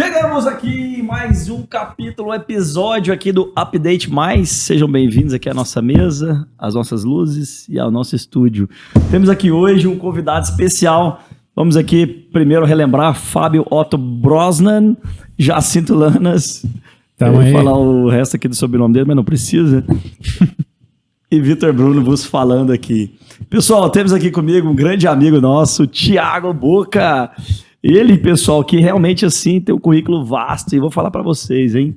Chegamos aqui em mais um capítulo, episódio aqui do Update Mais. Sejam bem-vindos aqui à nossa mesa, às nossas luzes e ao nosso estúdio. Temos aqui hoje um convidado especial. Vamos aqui primeiro relembrar Fábio Otto Brosnan, Jacinto Lanas. Eu vou falar o resto aqui do sobrenome dele, mas não precisa. E Vitor Bruno vos falando aqui. Pessoal, temos aqui comigo um grande amigo nosso, Thiago Boca. Ele, pessoal, que realmente, assim, tem um currículo vasto. E vou falar pra vocês, hein?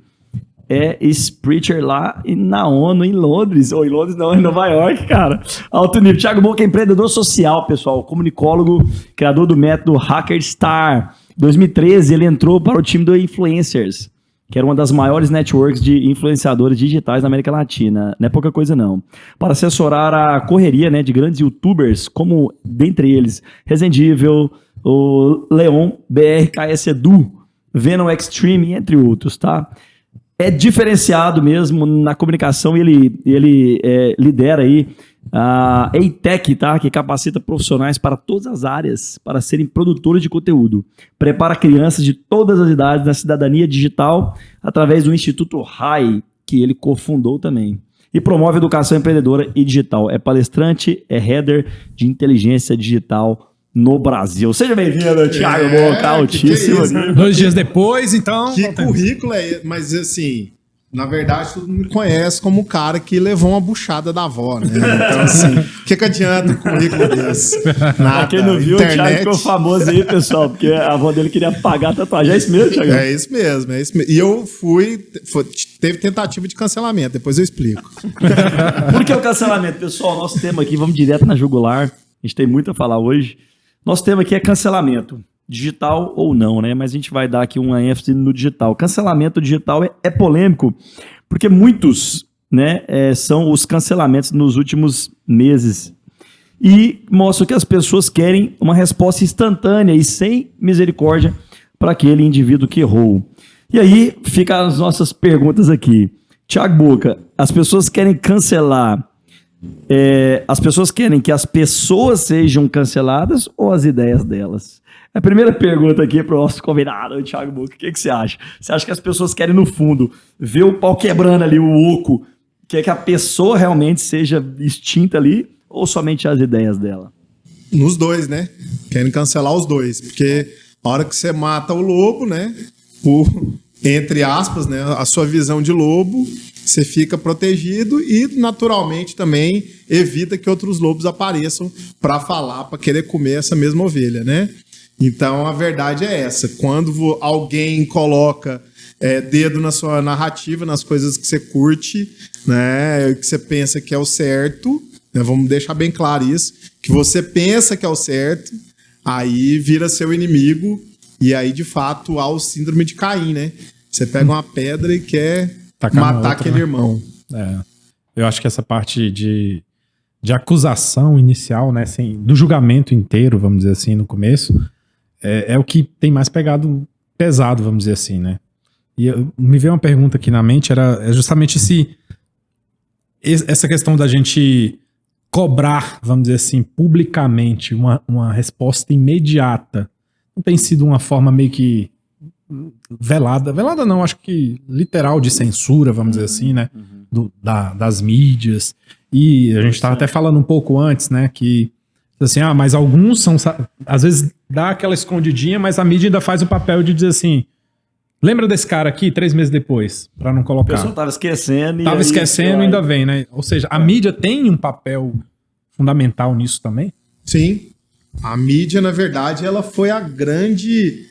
É preacher lá na ONU, em Londres. Ou em Londres não, em Nova York, cara. Alto nível. Thiago Boca é empreendedor social, pessoal. Comunicólogo, criador do método HackerStar. Em 2013, ele entrou para o time do Influencers, que era uma das maiores networks de influenciadores digitais da América Latina. Não é pouca coisa, não. Para assessorar a correria, né, de grandes youtubers, como, dentre eles, Resendível, o Leon, BRKS Edu, Venom Extreme, entre outros, tá? É diferenciado mesmo na comunicação e ele lidera aí a EITEC, tá? Que capacita profissionais para todas as áreas para serem produtores de conteúdo. Prepara crianças de todas as idades na cidadania digital através do Instituto RAI, que ele cofundou também. E promove educação empreendedora e digital. É palestrante, é header de inteligência digital no Brasil. Seja bem-vindo, Thiago Boca, altíssimo. 2 dias depois, então... Que currículo é esse? Mas, assim, na verdade, todo mundo me conhece como o cara que levou uma buchada da avó, né? Então, assim, o que adianta um currículo desse? Pra quem não viu, internet... o Thiago ficou famoso aí, pessoal, porque a avó dele queria pagar a tatuagem. É isso mesmo, Thiago? É isso mesmo, é isso mesmo. E eu teve tentativa de cancelamento, depois eu explico. Por que o cancelamento? Pessoal, nosso tema aqui, vamos direto na jugular. A gente tem muito a falar hoje. Nosso tema aqui é cancelamento, digital ou não, né? Mas a gente vai dar aqui uma ênfase no digital. Cancelamento digital é polêmico, porque muitos, né, são os cancelamentos nos últimos meses. E mostra que as pessoas querem uma resposta instantânea e sem misericórdia para aquele indivíduo que errou. E aí ficam as nossas perguntas aqui. Thiago Boca, as pessoas querem cancelar... as pessoas querem que as pessoas sejam canceladas ou as ideias delas? A primeira pergunta aqui para o nosso convidado, Thiago Boca, o que você acha? Você acha que as pessoas querem, no fundo, ver o pau quebrando ali, o oco, quer que a pessoa realmente seja extinta ali ou somente as ideias dela? Nos dois, né? Querem cancelar os dois, porque a hora que você mata o lobo, né? Entre aspas, né? A sua visão de lobo... Você fica protegido e, naturalmente, também evita que outros lobos apareçam para falar, para querer comer essa mesma ovelha, né? Então, a verdade é essa. Quando alguém coloca dedo na sua narrativa, nas coisas que você curte, né, que você pensa que é o certo, né, vamos deixar bem claro isso, que você pensa que é o certo, aí vira seu inimigo e aí, de fato, há o síndrome de Caim, né? Você pega uma pedra e quer... matar aquele irmão. Eu acho que essa parte de acusação inicial, né, assim, do julgamento inteiro, vamos dizer assim, no começo, é o que tem mais pegado pesado, vamos dizer assim, né? E me veio uma pergunta aqui na mente, é justamente essa questão da gente cobrar, vamos dizer assim, publicamente uma resposta imediata. Não tem sido uma forma meio que velada não, acho que literal de censura, vamos dizer assim, né, das mídias, e a gente estava até falando um pouco antes, né, que assim, mas alguns são, às vezes dá aquela escondidinha, mas a mídia ainda faz o papel de dizer assim, lembra desse cara aqui 3 meses depois, para não colocar. O pessoal tava esquecendo. E ainda vem, né, ou seja, a mídia tem um papel fundamental nisso também? Sim, a mídia, na verdade, ela foi a grande...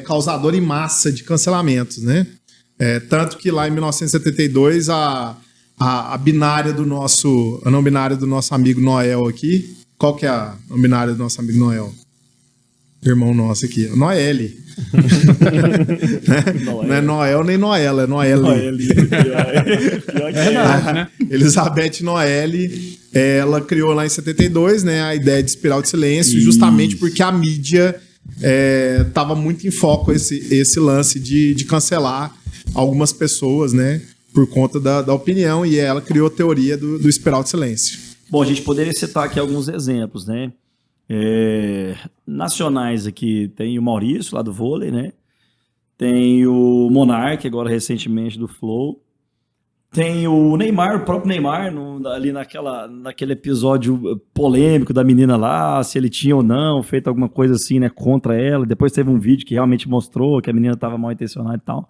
causador em massa de cancelamentos, né? Tanto que lá em 1972 a binária do nosso... a não binária do nosso amigo Noel aqui... Qual que é a não binária do nosso amigo Noel? Irmão nosso aqui. Noelle. Não é Noel nem Noela, é Noelle. Né? Elizabeth Noelle, ela criou lá em 72, né, a ideia de espiral de silêncio, justamente porque a mídia... tava muito em foco esse lance de cancelar algumas pessoas, né, por conta da opinião, e ela criou a teoria do espiral de silêncio. Bom, a gente poderia citar aqui alguns exemplos, né? Nacionais aqui tem o Maurício, lá do vôlei, né? Tem o Monark, agora recentemente do Flow. Tem o Neymar, o próprio Neymar, ali naquele episódio polêmico da menina lá, se ele tinha ou não feito alguma coisa assim, né, contra ela. Depois teve um vídeo que realmente mostrou que a menina estava mal intencionada e tal.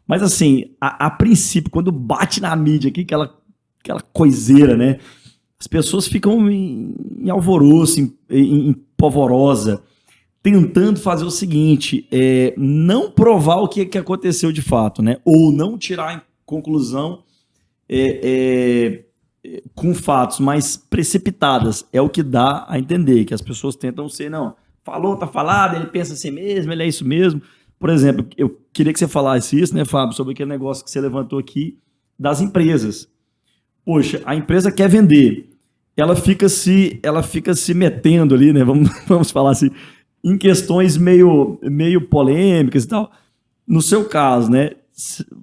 Mas assim, a princípio, quando bate na mídia aqui, aquela coiseira, né, as pessoas ficam em alvoroço, em polvorosa, tentando fazer o seguinte, não provar o que aconteceu de fato, né? Ou não tirar em conclusão com fatos mais precipitadas. É o que dá a entender, que as pessoas tentam ser, não, falou, tá falado, ele pensa assim mesmo, ele é isso mesmo. Por exemplo, eu queria que você falasse isso, né, Fábio, sobre aquele negócio que você levantou aqui das empresas. Poxa, a empresa quer vender, ela fica se metendo ali, né, vamos falar assim, em questões meio polêmicas e tal. No seu caso, né,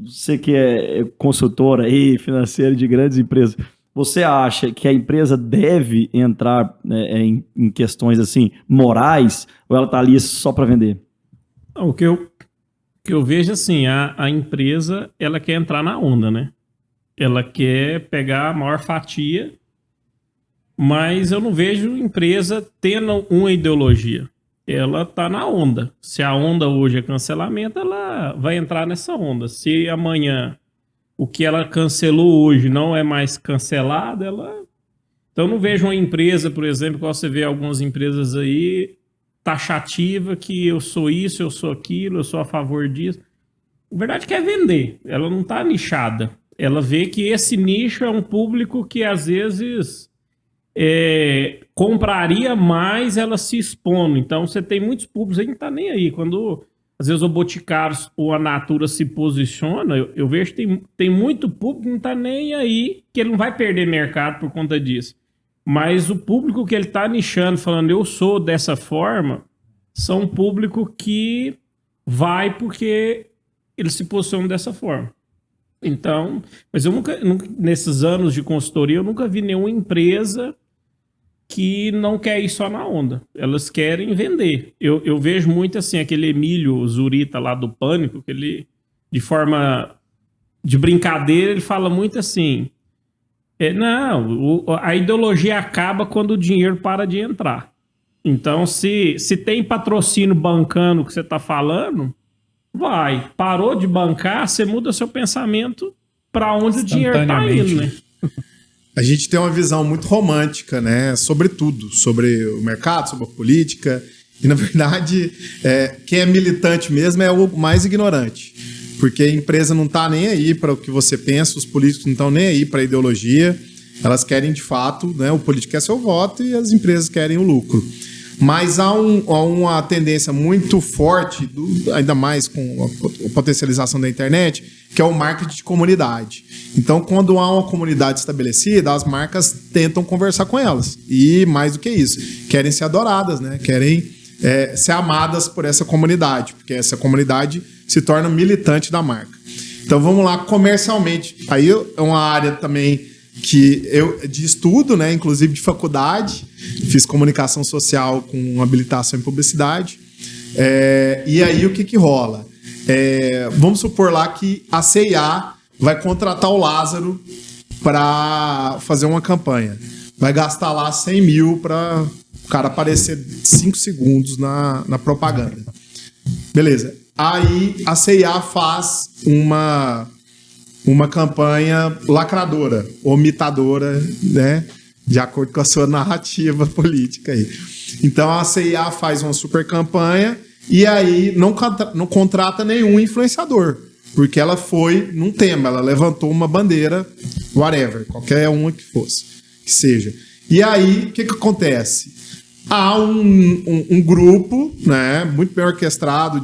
você que é consultora aí, financeira de grandes empresas, você acha que a empresa deve entrar, né, em questões assim morais, ou ela está ali só para vender? O que eu vejo assim, a empresa, ela quer entrar na onda, né? Ela quer pegar a maior fatia, mas eu não vejo empresa tendo uma ideologia. Ela tá na onda. Se a onda hoje é cancelamento, ela vai entrar nessa onda. Se amanhã o que ela cancelou hoje não é mais cancelado, ela... Então eu não vejo uma empresa, por exemplo, igual você vê algumas empresas aí, taxativa, que eu sou isso, eu sou aquilo, eu sou a favor disso. Na verdade, quer vender. Ela não tá nichada. Ela vê que esse nicho é um público que às vezes... compraria mais ela se expondo. Então você tem muitos públicos aí que não tá nem aí. Quando às vezes o Boticário ou a Natura se posiciona, eu vejo que tem muito público que não tá nem aí, que ele não vai perder mercado por conta disso. Mas o público que ele tá nichando, falando eu sou dessa forma, são um público que vai porque ele se posiciona dessa forma. Então, mas eu nunca, nesses anos de consultoria, eu nunca vi nenhuma empresa que não quer ir só na onda. Elas querem vender. Eu vejo muito assim, aquele Emílio Zurita lá do Pânico, que ele, de forma de brincadeira, ele fala muito assim, a ideologia acaba quando o dinheiro para de entrar. Então, se tem patrocínio bancando o que você está falando, vai. Parou de bancar, você muda seu pensamento para onde o dinheiro está indo, né? A gente tem uma visão muito romântica, né, sobre tudo, sobre o mercado, sobre a política, e na verdade, quem é militante mesmo é o mais ignorante, porque a empresa não está nem aí para o que você pensa, os políticos não estão nem aí para a ideologia, elas querem de fato, né, o político quer seu voto e as empresas querem o lucro. Mas há uma tendência muito forte, ainda mais com a potencialização da internet, que é o marketing de comunidade. Então, quando há uma comunidade estabelecida, as marcas tentam conversar com elas. E, mais do que isso, querem ser adoradas, né? Querem ser amadas por essa comunidade, porque essa comunidade se torna militante da marca. Então, vamos lá, comercialmente. Aí é uma área também de estudo, né? Inclusive de faculdade. Fiz comunicação social com habilitação em publicidade. E aí, o que rola? Vamos supor lá que a C&A vai contratar o Lázaro para fazer uma campanha. Vai gastar lá 100 mil para o cara aparecer 5 segundos na propaganda. Beleza. Aí a C&A faz uma campanha lacradora, omitadora, né? De acordo com a sua narrativa política aí. Então a C&A faz uma super campanha e aí não contrata nenhum influenciador, porque ela foi num tema, ela levantou uma bandeira, whatever, qualquer uma que seja. E aí, o que acontece? Há um grupo, né, muito bem orquestrado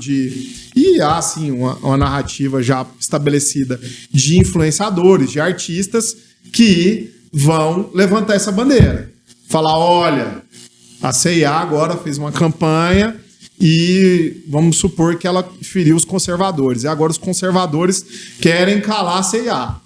e há, assim, uma narrativa já estabelecida de influenciadores, de artistas que vão levantar essa bandeira. Falar, olha, a C&A agora fez uma campanha e vamos supor que ela feriu os conservadores. E agora os conservadores querem calar a C&A.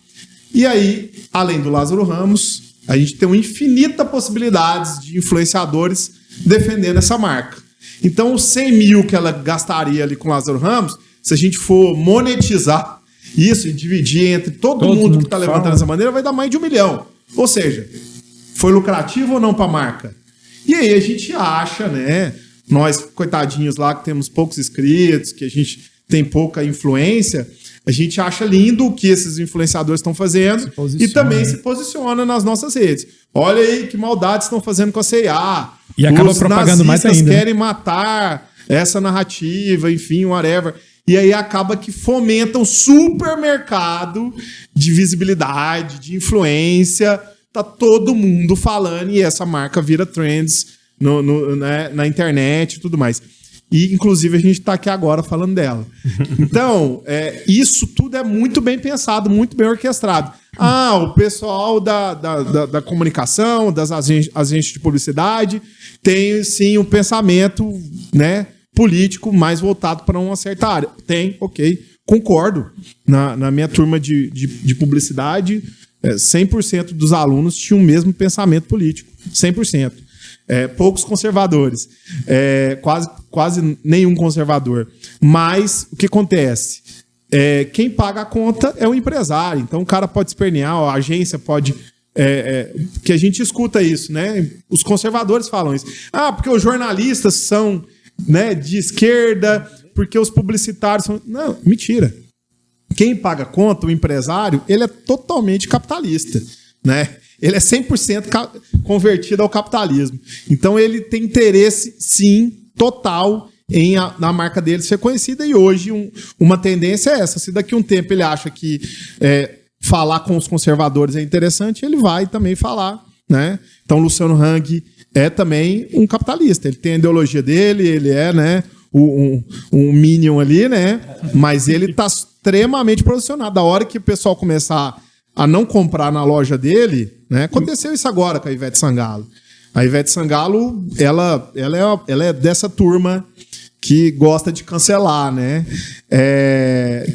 E aí, além do Lázaro Ramos, a gente tem uma infinita possibilidades de influenciadores defendendo essa marca. Então, os 100 mil que ela gastaria ali com o Lázaro Ramos se a gente for monetizar isso e dividir entre todo mundo que está levantando dessa maneira, vai dar mais de 1 milhão. Ou seja, foi lucrativo ou não para a marca? E aí a gente acha, né? Nós, coitadinhos lá, que temos poucos inscritos, que a gente tem pouca influência, a gente acha lindo o que esses influenciadores estão fazendo e também se posiciona nas nossas redes. Olha aí que maldade estão fazendo com a C&A. E acaba propagando mais ainda. Os nazistas querem matar essa narrativa, enfim, whatever. E aí acaba que fomenta um supermercado de visibilidade, de influência. Tá todo mundo falando e essa marca vira trends né, na internet e tudo mais. E, inclusive, a gente está aqui agora falando dela. Então, isso tudo é muito bem pensado, muito bem orquestrado. O pessoal da comunicação, das agências de publicidade, tem, sim, um pensamento, né, político mais voltado para uma certa área. Tem, ok, concordo. Na minha turma de publicidade, 100% dos alunos tinham o mesmo pensamento político. 100%. Poucos conservadores. Quase nenhum conservador. Mas o que acontece? Quem paga a conta é o empresário. Então o cara pode espernear, a agência pode... que a gente escuta isso, né? Os conservadores falam isso. Porque os jornalistas são, né, de esquerda, porque os publicitários são... Não, mentira. Quem paga a conta, o empresário, ele é totalmente capitalista, né? Ele é 100% convertido ao capitalismo. Então ele tem interesse, sim, total na marca dele ser conhecida. E hoje uma tendência é essa. Se daqui a um tempo ele acha que falar com os conservadores é interessante, ele vai também falar, né? Então Luciano Hang é também um capitalista. Ele tem a ideologia dele, ele é, né, um minion ali, né? Mas ele está extremamente posicionado. Da hora que o pessoal começar a não comprar na loja dele, né? Aconteceu isso agora com a Ivete Sangalo. A Ivete Sangalo, ela é dessa turma que gosta de cancelar, né?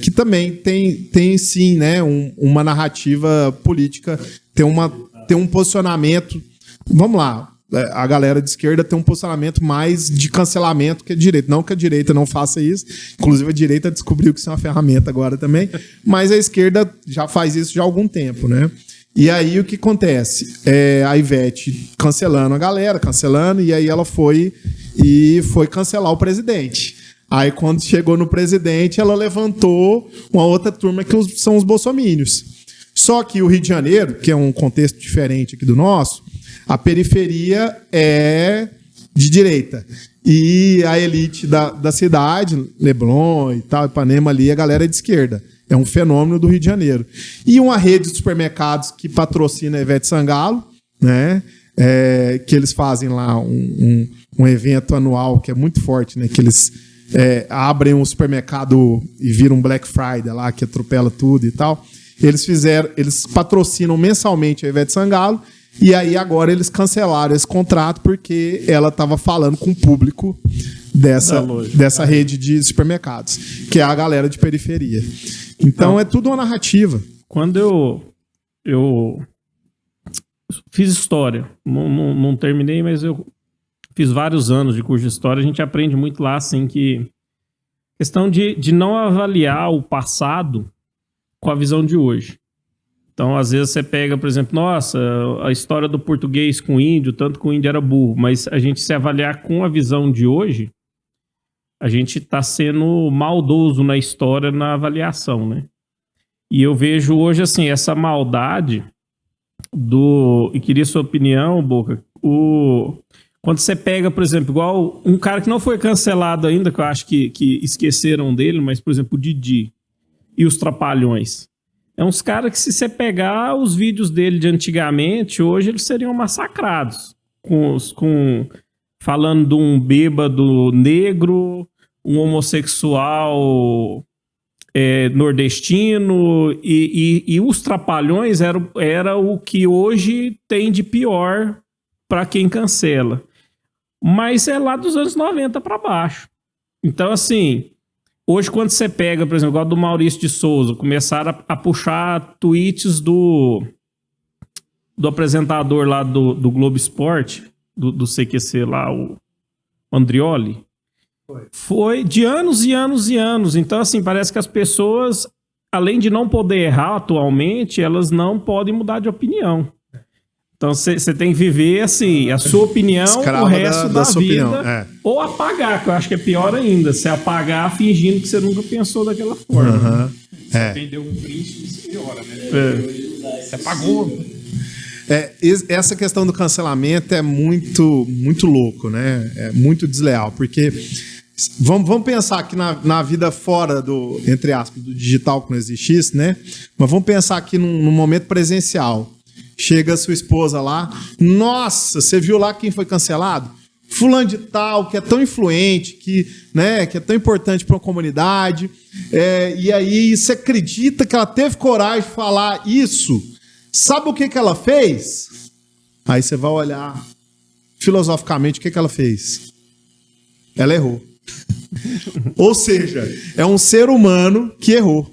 Que também tem sim, né, uma narrativa política, tem um posicionamento. Vamos lá, a galera de esquerda tem um posicionamento mais de cancelamento que a direita. Não que a direita não faça isso, inclusive a direita descobriu que isso é uma ferramenta agora também, mas a esquerda já faz isso já há algum tempo, né? E aí o que acontece? A Ivete cancelando a galera, e aí ela foi cancelar o presidente. Aí quando chegou no presidente, ela levantou uma outra turma que são os bolsomínios. Só que o Rio de Janeiro, que é um contexto diferente aqui do nosso, a periferia é de direita. E a elite da cidade, Leblon e tal, Ipanema ali, a galera é de esquerda. É um fenômeno do Rio de Janeiro. E uma rede de supermercados que patrocina a Ivete Sangalo, né? Que eles fazem lá um evento anual que é muito forte, né? Que eles abrem um supermercado e viram um Black Friday lá, que atropela tudo e tal. Eles patrocinam mensalmente a Ivete Sangalo. E aí agora eles cancelaram esse contrato porque ela estava falando com o público dessa rede de supermercados, que é a galera de periferia. Então é tudo uma narrativa. Quando eu fiz história, não terminei, mas eu fiz vários anos de curso de história, a gente aprende muito lá, assim, que questão de não avaliar o passado com a visão de hoje. Então, às vezes você pega, por exemplo, nossa, a história do português com o índio, tanto que o índio era burro, mas a gente se avaliar com a visão de hoje, a gente está sendo maldoso na história, na avaliação, né? E eu vejo hoje, assim, essa maldade e queria sua opinião, Boca, quando você pega, por exemplo, igual um cara que não foi cancelado ainda, que eu acho que esqueceram dele, mas, por exemplo, o Didi e os Trapalhões. É uns caras que, se você pegar os vídeos dele de antigamente, hoje eles seriam massacrados. Falando de um bêbado negro, um homossexual nordestino, e os Trapalhões era o que hoje tem de pior para quem cancela. Mas é lá dos anos 90 para baixo. Então, assim... Hoje, quando você pega, por exemplo, igual do Maurício de Souza, começaram a puxar tweets do apresentador lá do Globo Esporte, do CQC lá, o Andrioli. Foi de anos e anos e anos. Então, assim, parece que as pessoas, além de não poder errar atualmente, elas não podem mudar de opinião. Então, você tem que viver, assim, a sua opinião Escrava o resto da sua vida. opinião, é. Ou apagar, que eu acho que é pior ainda. Você apagar fingindo que você nunca pensou daquela forma. Perdeu um príncipe, isso piora, né? Você apagou. Essa questão do cancelamento é muito, muito louco, né? É muito desleal, porque vamos pensar aqui na vida fora do, entre aspas, do digital, que não existisse, né? Mas vamos pensar aqui num momento presencial. Chega a sua esposa lá, nossa, você viu lá quem foi cancelado? Fulano de tal, que é tão influente, que é tão importante para uma comunidade, e aí você acredita que ela teve coragem de falar isso? Sabe o que ela fez? Aí você vai olhar filosoficamente o que ela fez. Ela errou. Ou seja, é um ser humano que errou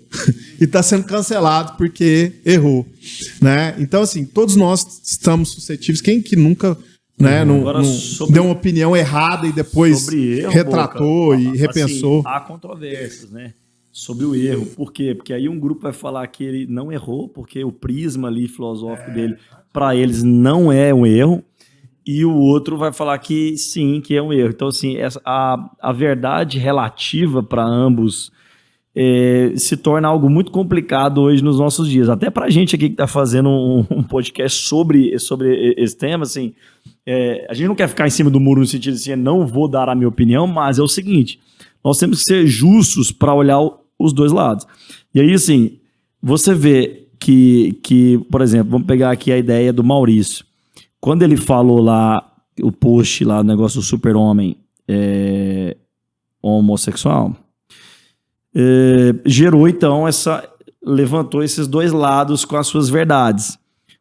e está sendo cancelado porque errou, né? Então, assim, todos nós estamos suscetíveis. Quem que nunca, né, não deu uma opinião errada e depois retratou e repensou? Assim, há controvérsias, né? Sobre o erro. Por quê? Porque aí um grupo vai falar que ele não errou, porque o prisma ali filosófico dele, para eles, não é um erro. E o outro vai falar que sim, que é um erro. Então, assim, a verdade relativa para ambos se torna algo muito complicado hoje nos nossos dias. Até para a gente aqui que está fazendo um podcast sobre esse tema, assim, a gente não quer ficar em cima do muro no sentido assim, não vou dar a minha opinião, mas é o seguinte, nós temos que ser justos para olhar os dois lados. E aí, assim, você vê que, por exemplo, vamos pegar aqui a ideia do Maurício. Quando ele falou lá, o post lá, o negócio do super-homem homossexual, gerou então levantou esses dois lados com as suas verdades.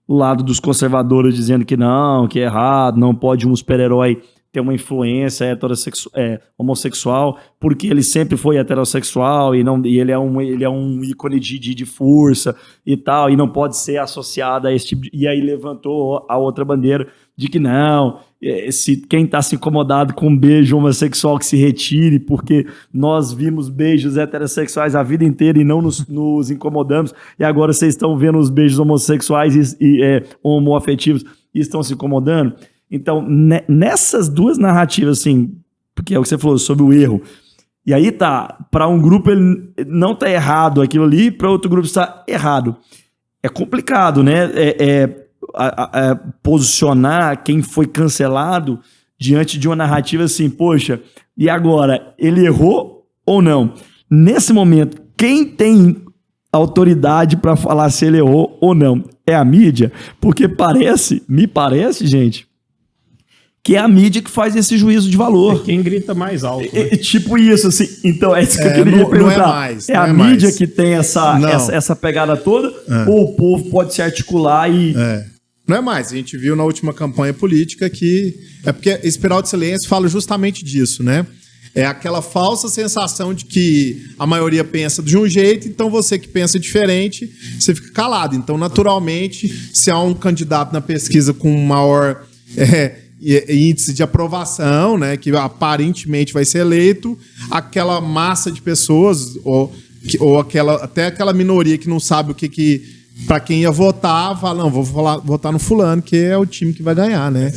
O lado dos conservadores dizendo que não, que é errado, não pode um super-herói ter uma influência homossexual, porque ele sempre foi heterossexual e ele é um ícone de força e tal, e não pode ser associado a esse tipo de... E aí levantou a outra bandeira de que não, quem está se incomodado com um beijo homossexual que se retire, porque nós vimos beijos heterossexuais a vida inteira e não nos incomodamos, e agora vocês estão vendo os beijos homossexuais e homoafetivos e estão se incomodando. Então, nessas duas narrativas, assim, porque é o que você falou sobre o erro, e aí tá, para um grupo ele não tá errado aquilo ali, para outro grupo está errado. É complicado, né? Posicionar quem foi cancelado diante de uma narrativa assim, poxa, e agora, ele errou ou não? Nesse momento, quem tem autoridade para falar se ele errou ou não? É a mídia? Porque me parece, gente, que é a mídia que faz esse juízo de valor. É quem grita mais alto. Né? Tipo isso, assim. Então, é isso que eu queria perguntar. Não é mais. É a mídia que tem essa pegada toda? Ou o povo pode se articular e... Não é mais. A gente viu na última campanha política que... É porque Espiral de Silêncio fala justamente disso, né? É aquela falsa sensação de que a maioria pensa de um jeito, então você que pensa diferente, você fica calado. Então, naturalmente, se há um candidato na pesquisa com maior... índice de aprovação, né, que aparentemente vai ser eleito, aquela massa de pessoas ou até aquela minoria que não sabe o que para quem ia votar, fala, não, vou votar no fulano, que é o time que vai ganhar, né?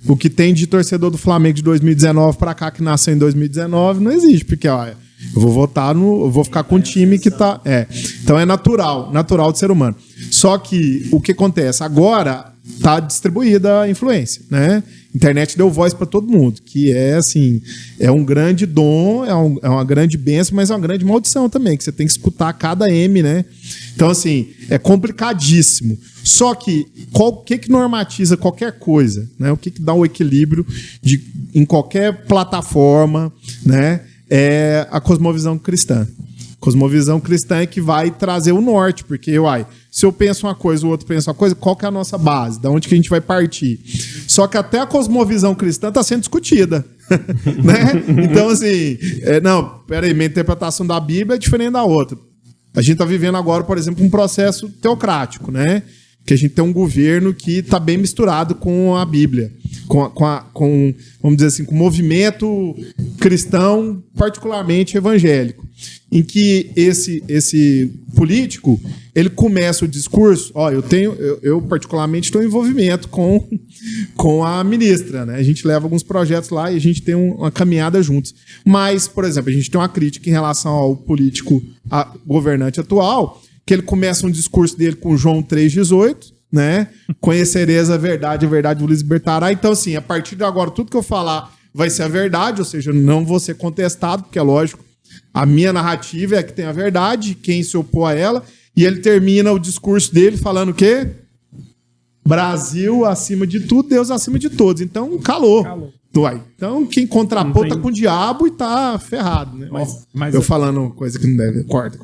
O que tem de torcedor do Flamengo de 2019 para cá, que nasceu em 2019, não existe, porque eu vou ficar com o time que tá... Então é natural do ser humano. Só que o que acontece? Agora tá distribuída a influência, né? Internet deu voz para todo mundo, que é assim, é um grande dom, é uma grande bênção, mas é uma grande maldição também, que você tem que escutar cada M, né? Então, assim, é complicadíssimo. Só que, o que normatiza qualquer coisa, né? O que dá o equilíbrio em qualquer plataforma, né? É a cosmovisão cristã. Cosmovisão cristã é que vai trazer o norte, porque, se eu penso uma coisa, o outro pensa uma coisa, qual que é a nossa base? Da onde que a gente vai partir? Só que até a cosmovisão cristã está sendo discutida, né? Então, assim, minha interpretação da Bíblia é diferente da outra. A gente está vivendo agora, por exemplo, um processo teocrático, né? que a gente tem um governo que está bem misturado com a Bíblia, com, vamos dizer assim, com o movimento cristão, particularmente evangélico, em que esse político, ele começa o discurso, eu particularmente estou em envolvimento com a ministra, né? A gente leva alguns projetos lá e a gente tem uma caminhada juntos. Mas, por exemplo, a gente tem uma crítica em relação ao político governante atual, que ele começa um discurso dele com João 3,18, né? Conhecereis a verdade vos libertará. Então, assim, a partir de agora, tudo que eu falar vai ser a verdade, ou seja, não vou ser contestado, porque é lógico, a minha narrativa é a que tem a verdade, quem se opor a ela, e ele termina o discurso dele falando o quê? Brasil acima de tudo, Deus acima de todos. Então, calou. Então, quem contrapôs tá com o diabo e tá ferrado, né? Mas eu falando coisa que não deve. Corta.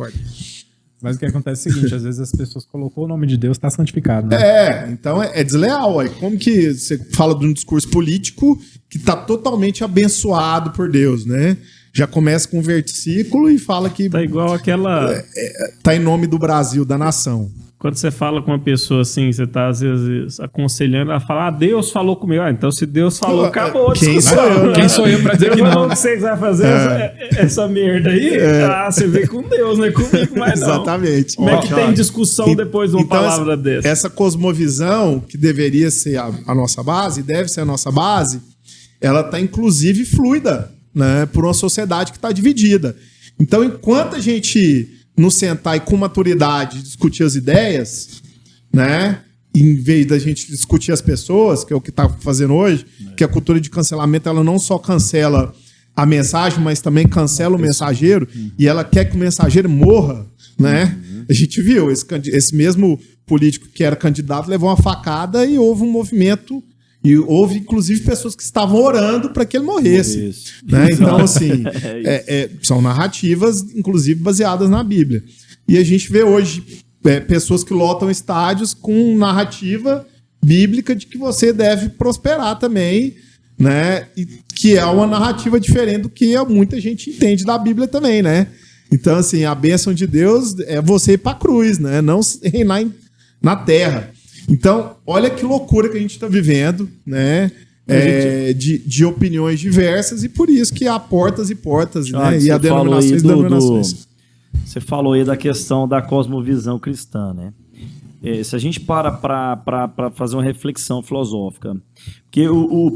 Mas o que acontece é o seguinte, às vezes as pessoas colocou o nome de Deus, tá santificado, né? Então é desleal. Aí. Como que você fala de um discurso político que tá totalmente abençoado por Deus, né? Já começa com um versículo e fala que... Tá igual aquela... tá em nome do Brasil, da nação. Quando você fala com uma pessoa assim, você tá às vezes aconselhando, ela fala, Deus falou comigo. Então se Deus falou, acabou a discussão. Quem sou eu pra dizer que não? O que você vai fazer essa merda aí? Você vê com Deus, não é comigo mais não. Exatamente. Como é que tem discussão depois de uma palavra dessa? Essa cosmovisão, que deveria ser a nossa base, deve ser a nossa base, ela tá inclusive fluida, né, por uma sociedade que está dividida. Então, enquanto a gente não sentar e com maturidade discutir as ideias, né, em vez da gente discutir as pessoas, que é o que está fazendo hoje, que a cultura de cancelamento ela não só cancela a mensagem, mas também cancela o mensageiro, e ela quer que o mensageiro morra, né? A gente viu, esse mesmo político que era candidato levou uma facada e houve um movimento. E houve, inclusive, pessoas que estavam orando para que ele morresse. Né? Então, assim, são narrativas, inclusive, baseadas na Bíblia. E a gente vê hoje pessoas que lotam estádios com narrativa bíblica de que você deve prosperar também, né? E que é uma narrativa diferente do que muita gente entende da Bíblia também, né? Então, assim, a bênção de Deus é você ir para a cruz, né? Não reinar na terra. Então, olha que loucura que a gente está vivendo, né? De opiniões diversas, e por isso que há portas e portas, né? E há denominações e denominações. Você falou aí da questão da cosmovisão cristã, né? Se a gente para fazer uma reflexão filosófica, porque o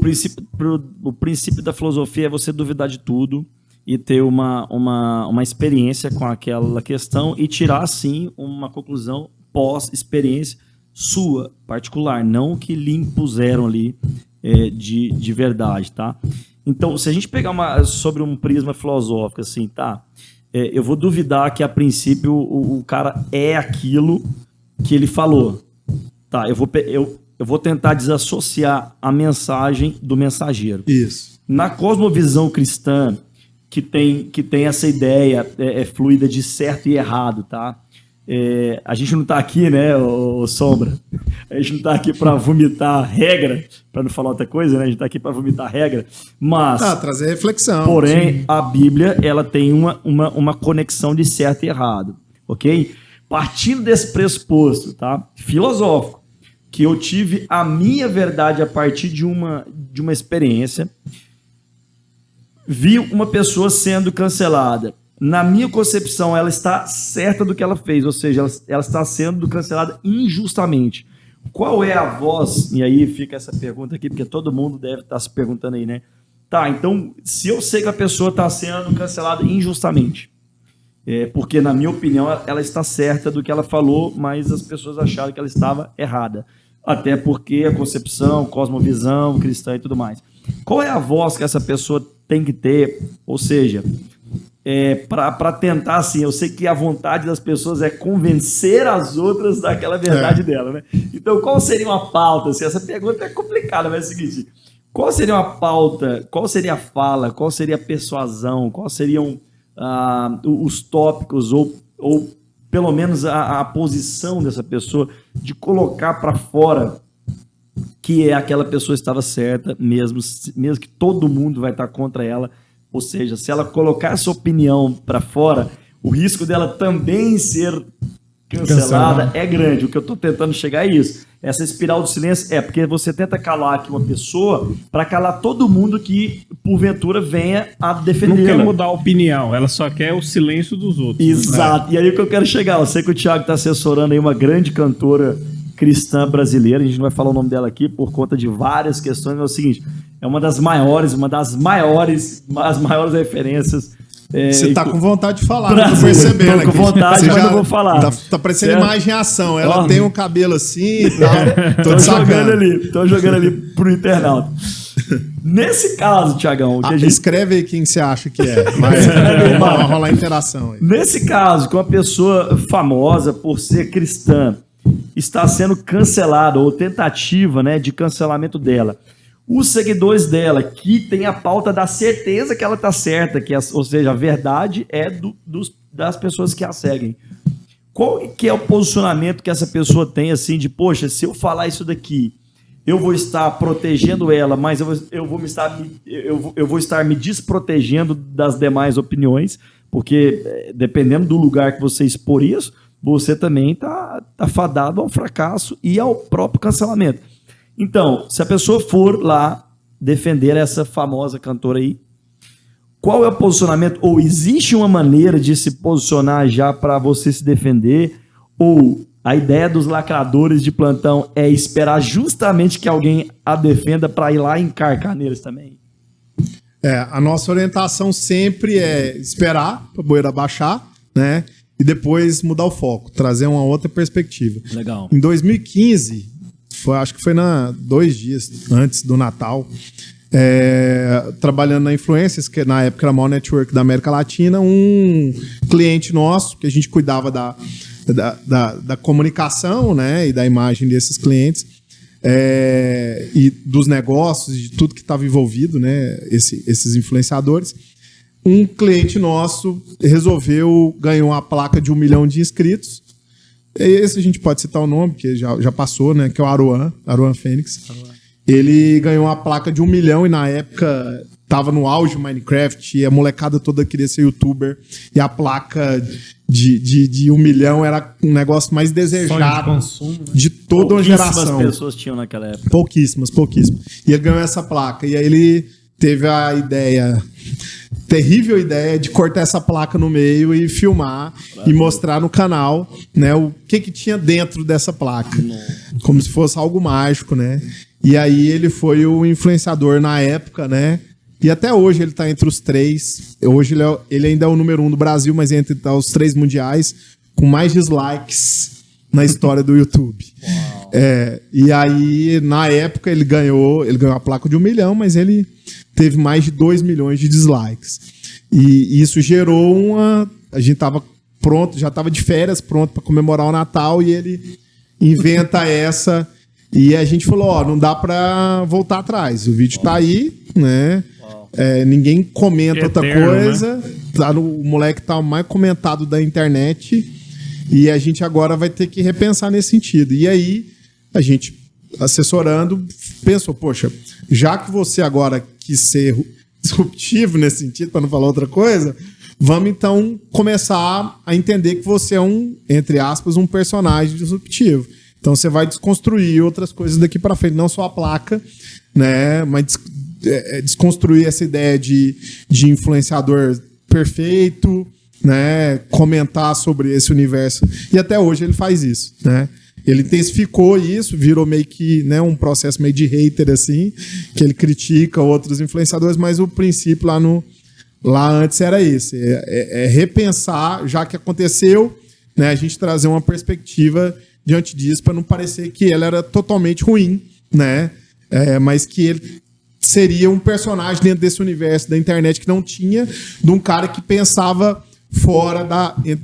princípio da filosofia é você duvidar de tudo e ter uma experiência com aquela questão e tirar, sim, uma conclusão pós-experiência sua, particular, não que lhe impuseram ali de verdade, tá? Então, se a gente pegar sobre um prisma filosófico, assim, tá? Eu vou duvidar que, a princípio, o cara é aquilo que ele falou. Tá, eu vou tentar desassociar a mensagem do mensageiro. Isso. Na cosmovisão cristã, que tem essa ideia fluida de certo e errado, tá? A gente não está aqui, né, Sombra? A gente não está aqui para vomitar regra, para não falar outra coisa, né? A gente está aqui para vomitar regra, mas... trazer reflexão. Porém, sim. A Bíblia, ela tem uma conexão de certo e errado, ok? Partindo desse pressuposto, tá? Filosófico, que eu tive a minha verdade a partir de uma experiência, vi uma pessoa sendo cancelada. Na minha concepção, ela está certa do que ela fez, ou seja, ela está sendo cancelada injustamente. Qual é a voz? E aí fica essa pergunta aqui, porque todo mundo deve estar se perguntando aí, né? Tá, então, se eu sei que a pessoa está sendo cancelada injustamente, porque, na minha opinião, ela está certa do que ela falou, mas as pessoas acharam que ela estava errada. Até porque a concepção, cosmovisão cristã e tudo mais. Qual é a voz que essa pessoa tem que ter? Ou seja... para tentar, assim, eu sei que a vontade das pessoas é convencer as outras daquela verdade dela, né? Então, qual seria uma pauta? Assim, essa pergunta é complicada, mas é o seguinte, qual seria uma pauta, qual seria a fala, qual seria a persuasão, quais seriam os tópicos ou pelo menos a posição dessa pessoa de colocar para fora que aquela pessoa estava certa, mesmo que todo mundo vai estar contra ela. Ou seja, se ela colocar essa opinião para fora, o risco dela também ser cancelada é grande. O que eu tô tentando chegar é isso. Essa espiral do silêncio é porque você tenta calar aqui uma pessoa para calar todo mundo que, porventura, venha a defender. Não quer mudar a opinião, ela só quer o silêncio dos outros. Exato. Né? E aí o que eu quero chegar, eu sei que o Thiago tá assessorando aí uma grande cantora cristã brasileira, a gente não vai falar o nome dela aqui por conta de várias questões, mas é o seguinte, é uma das maiores referências. Você tá com vontade de falar, não tô percebendo aqui. Tô com vontade, mas não vou falar. Tá parecendo imagem em ação. Ela tem um cabelo assim e tal. Tô jogando ali pro internauta. Nesse caso, Thiagão... Escreve aí quem você acha que é. Vai rolar interação aí. Nesse caso, que uma pessoa famosa por ser cristã está sendo cancelada, ou tentativa, né, de cancelamento dela, os seguidores dela, que tem a pauta da certeza que ela está certa, ou seja, a verdade é das pessoas que a seguem. Qual que é o posicionamento que essa pessoa tem, assim, de, poxa, se eu falar isso daqui, eu vou estar protegendo ela, mas eu vou estar me desprotegendo das demais opiniões, porque dependendo do lugar que você expor isso, você também tá fadado ao fracasso e ao próprio cancelamento. Então, se a pessoa for lá defender essa famosa cantora aí, qual é o posicionamento? Ou existe uma maneira de se posicionar já para você se defender? Ou a ideia dos lacradores de plantão é esperar justamente que alguém a defenda para ir lá e encarcar neles também? A nossa orientação sempre é esperar para a poeira baixar, né? E depois mudar o foco, trazer uma outra perspectiva. Legal. Em 2015... acho que foi 2 dias antes do Natal, trabalhando na Influências, que na época era a maior network da América Latina, um cliente nosso, que a gente cuidava da comunicação, né, e da imagem desses clientes, e dos negócios, de tudo que estava envolvido, né, esses influenciadores. Um cliente nosso ganhou uma placa de 1 milhão de inscritos. Esse a gente pode citar o nome, que já passou, né? Que é o Aruan Fênix. Ele ganhou uma placa de 1 milhão e na época tava no auge do Minecraft e a molecada toda queria ser youtuber. E a placa de 1 milhão era um negócio mais desejado de toda uma geração. Pouquíssimas pessoas tinham naquela época. Pouquíssimas. E ele ganhou essa placa. E aí ele teve a terrível ideia de cortar essa placa no meio e filmar e mostrar no canal, né, o que tinha dentro dessa placa. Como se fosse algo mágico, né? E aí ele foi o influenciador na época, né? E até hoje ele tá entre os 3. Hoje ele ainda é o número 1 do Brasil, mas entre os 3 mundiais com mais dislikes na história do YouTube. E aí, na época, ele ganhou a placa de 1 milhão, mas ele teve mais de 2 milhões de dislikes. E isso gerou a gente estava pronto, já estava de férias, pronto para comemorar o Natal, e ele inventa essa. E a gente falou, não dá para voltar atrás. O vídeo tá aí, né? Ninguém comenta outra coisa. Né? O moleque tá o mais comentado da internet. E a gente agora vai ter que repensar nesse sentido. E aí, a gente, assessorando, pensou, poxa, já que você agora quis ser disruptivo nesse sentido, para não falar outra coisa, vamos então começar a entender que você é entre aspas, um personagem disruptivo. Então você vai desconstruir outras coisas daqui para frente, não só a placa, né, mas desconstruir essa ideia de influenciador perfeito, né, comentar sobre esse universo. E até hoje ele faz isso, né? Ele intensificou isso, virou meio que, né, um processo meio de hater, assim, que ele critica outros influenciadores, mas o princípio lá antes era esse. Repensar, já que aconteceu, né, a gente trazer uma perspectiva diante disso para não parecer que ele era totalmente ruim, né? Mas que ele seria um personagem dentro desse universo da internet que não tinha, de um cara que pensava fora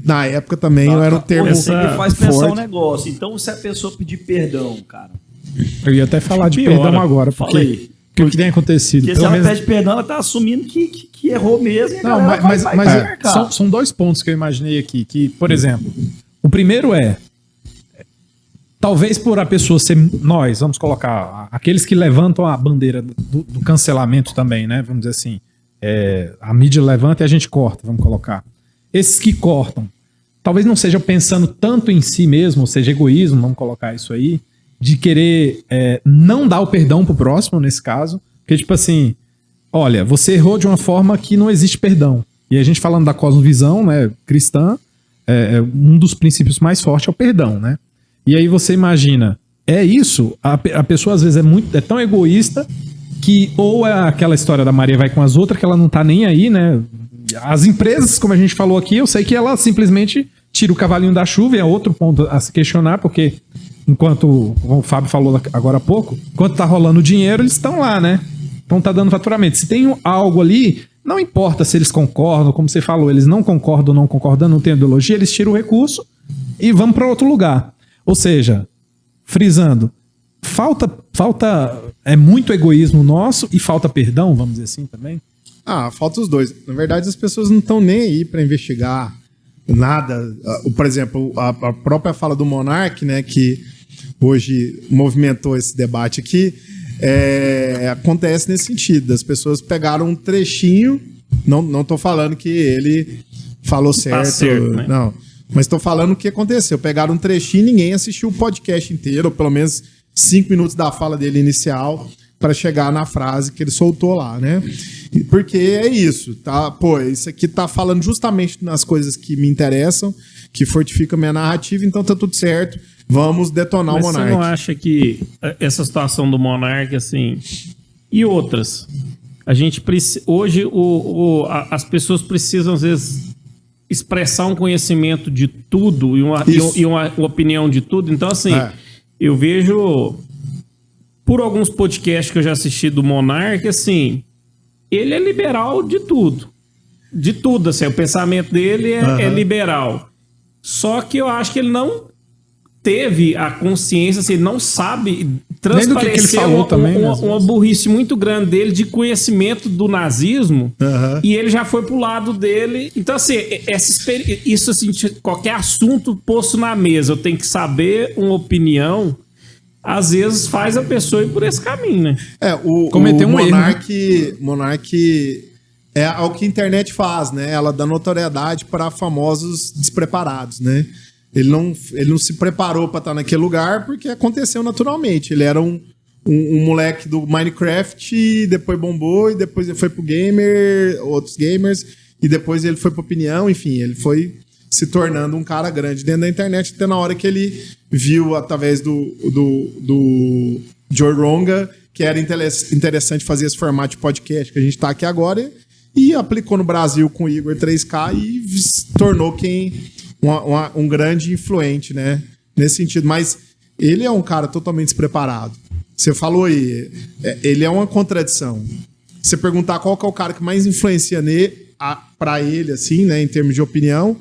na época também, era um termo forte. Sempre faz pensar um negócio. Então, se a pessoa pedir perdão, cara... Eu ia até falar de perdão agora, porque o que tem acontecido... Porque se ela pede perdão, ela tá assumindo que errou mesmo. Não, mas são 2 pontos que eu imaginei aqui, que, por exemplo, o primeiro talvez por a pessoa ser nós, vamos colocar, aqueles que levantam a bandeira do cancelamento também, né? Vamos dizer assim, a mídia levanta e a gente corta, vamos colocar. Esses que cortam talvez não seja pensando tanto em si mesmo, ou seja, egoísmo, vamos colocar isso aí, de querer não dar o perdão pro próximo, nesse caso. Porque, tipo assim, olha, você errou de uma forma que não existe perdão. E a gente falando da cosmovisão, né, cristã, um dos princípios mais fortes é o perdão, né? E aí você imagina, isso, a pessoa às vezes é tão egoísta que ou é aquela história da Maria vai com as outras que ela não tá nem aí, né? As empresas, como a gente falou aqui, eu sei que ela simplesmente tira o cavalinho da chuva, e é outro ponto a se questionar, porque enquanto, como o Fábio falou agora há pouco, enquanto tá rolando o dinheiro, eles estão lá, né? Então tá dando faturamento. Se tem algo ali, não importa se eles concordam, como você falou, eles não concordam, não concordam, não tem ideologia, eles tiram o recurso e vão para outro lugar. Ou seja, frisando, falta muito egoísmo nosso e falta perdão, vamos dizer assim também? Falta os dois. Na verdade, as pessoas não estão nem aí para investigar nada. Por exemplo, a própria fala do Monark, né, que hoje movimentou esse debate aqui, acontece nesse sentido. As pessoas pegaram um trechinho, não estou falando que ele falou certo, né? não, mas estou falando o que aconteceu. Pegaram um trechinho e ninguém assistiu o podcast inteiro, ou pelo menos 5 minutos da fala dele inicial, para chegar na frase que ele soltou lá, né? Porque é isso, tá? Pô, isso aqui tá falando justamente nas coisas que me interessam, que fortificam minha narrativa, então tá tudo certo. Vamos detonar o Monark. Mas você não acha que essa situação do Monark, assim, e outras, a gente precisa, hoje as pessoas precisam às vezes expressar um conhecimento de tudo e uma opinião de tudo. Então, assim, eu vejo por alguns podcasts que eu já assisti do Monark, assim, ele é liberal de tudo. De tudo, assim, o pensamento dele é liberal. Só que eu acho que ele não teve a consciência, assim, ele não sabe transparecer uma burrice muito grande dele de conhecimento do nazismo, e ele já foi pro lado dele. Então, assim, isso, assim, qualquer assunto posto na mesa, eu tenho que saber uma opinião, às vezes faz a pessoa ir por esse caminho, né? Cometer um Monark, erro, né? Monark é o que a internet faz, né? Ela dá notoriedade para famosos despreparados, né? Ele não se preparou para estar naquele lugar porque aconteceu naturalmente. Ele era um moleque do Minecraft, e depois bombou, e depois ele foi pro gamer, outros gamers, e depois ele foi pra opinião, enfim, ele foi se tornando um cara grande dentro da internet, até na hora que ele viu, através do Joe Rogan, que era interessante fazer esse formato de podcast que a gente tá aqui agora, e aplicou no Brasil com o Igor 3K e se tornou um grande influente, né? Nesse sentido. Mas ele é um cara totalmente despreparado. Você falou aí, ele é uma contradição. Você perguntar qual que é o cara que mais influencia pra ele, assim, né, em termos de opinião,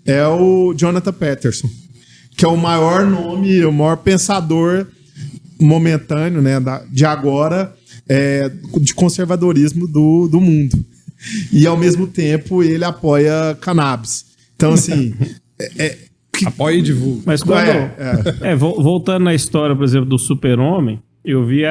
é o Jonathan Peterson, que é o maior nome, o maior pensador momentâneo, né, de agora, de conservadorismo do mundo. E, ao mesmo tempo, ele apoia cannabis. Então, assim... apoia e divulga. Mas quando... voltando na história, por exemplo, do Super-Homem, eu vi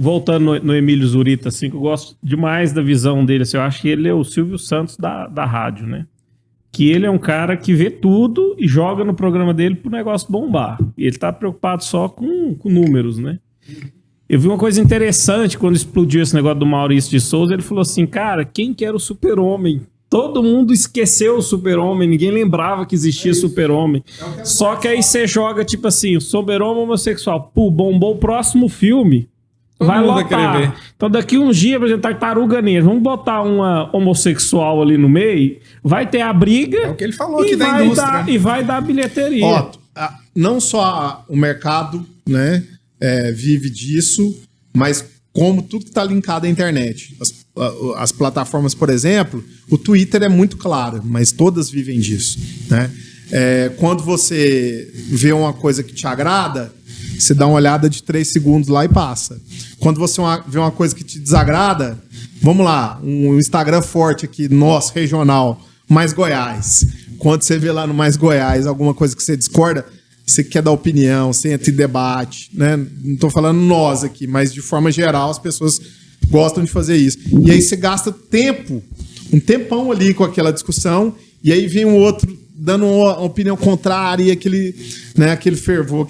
voltando no Emílio Zurita, assim, que eu gosto demais da visão dele, assim, eu acho que ele é o Silvio Santos da rádio, né? Que ele é um cara que vê tudo e joga no programa dele pro negócio bombar. E ele tá preocupado só com números, né? Eu vi uma coisa interessante quando explodiu esse negócio do Maurício de Souza. Ele falou assim, cara, quem que era o Super-Homem? Todo mundo esqueceu o Super-Homem, ninguém lembrava que existia Super-Homem. Só que aí você joga, tipo assim, o Super-Homem homossexual. Pô, bombou o próximo filme. Vai lotar. Então daqui uns dias, por exemplo, Tartaruga Ninja, vamos botar uma homossexual ali no meio, vai ter a briga. É o que ele falou aqui da indústria. E vai dar bilheteria. Ó, não só o mercado, né, vive disso, mas como tudo que está linkado à internet. As plataformas, por exemplo, o Twitter é muito claro, mas todas vivem disso, né? Quando você vê uma coisa que te agrada, você dá uma olhada de 3 segundos lá e passa. Quando você vê uma coisa que te desagrada, vamos lá, um Instagram forte aqui, nosso, regional, Mais Goiás. Quando você vê lá no Mais Goiás alguma coisa que você discorda, você quer dar opinião, você entra em debate, né? Não estou falando nós aqui, mas de forma geral as pessoas gostam de fazer isso. E aí você gasta tempo um tempão ali com aquela discussão, e aí vem um outro dando uma opinião contrária, e aquele fervor,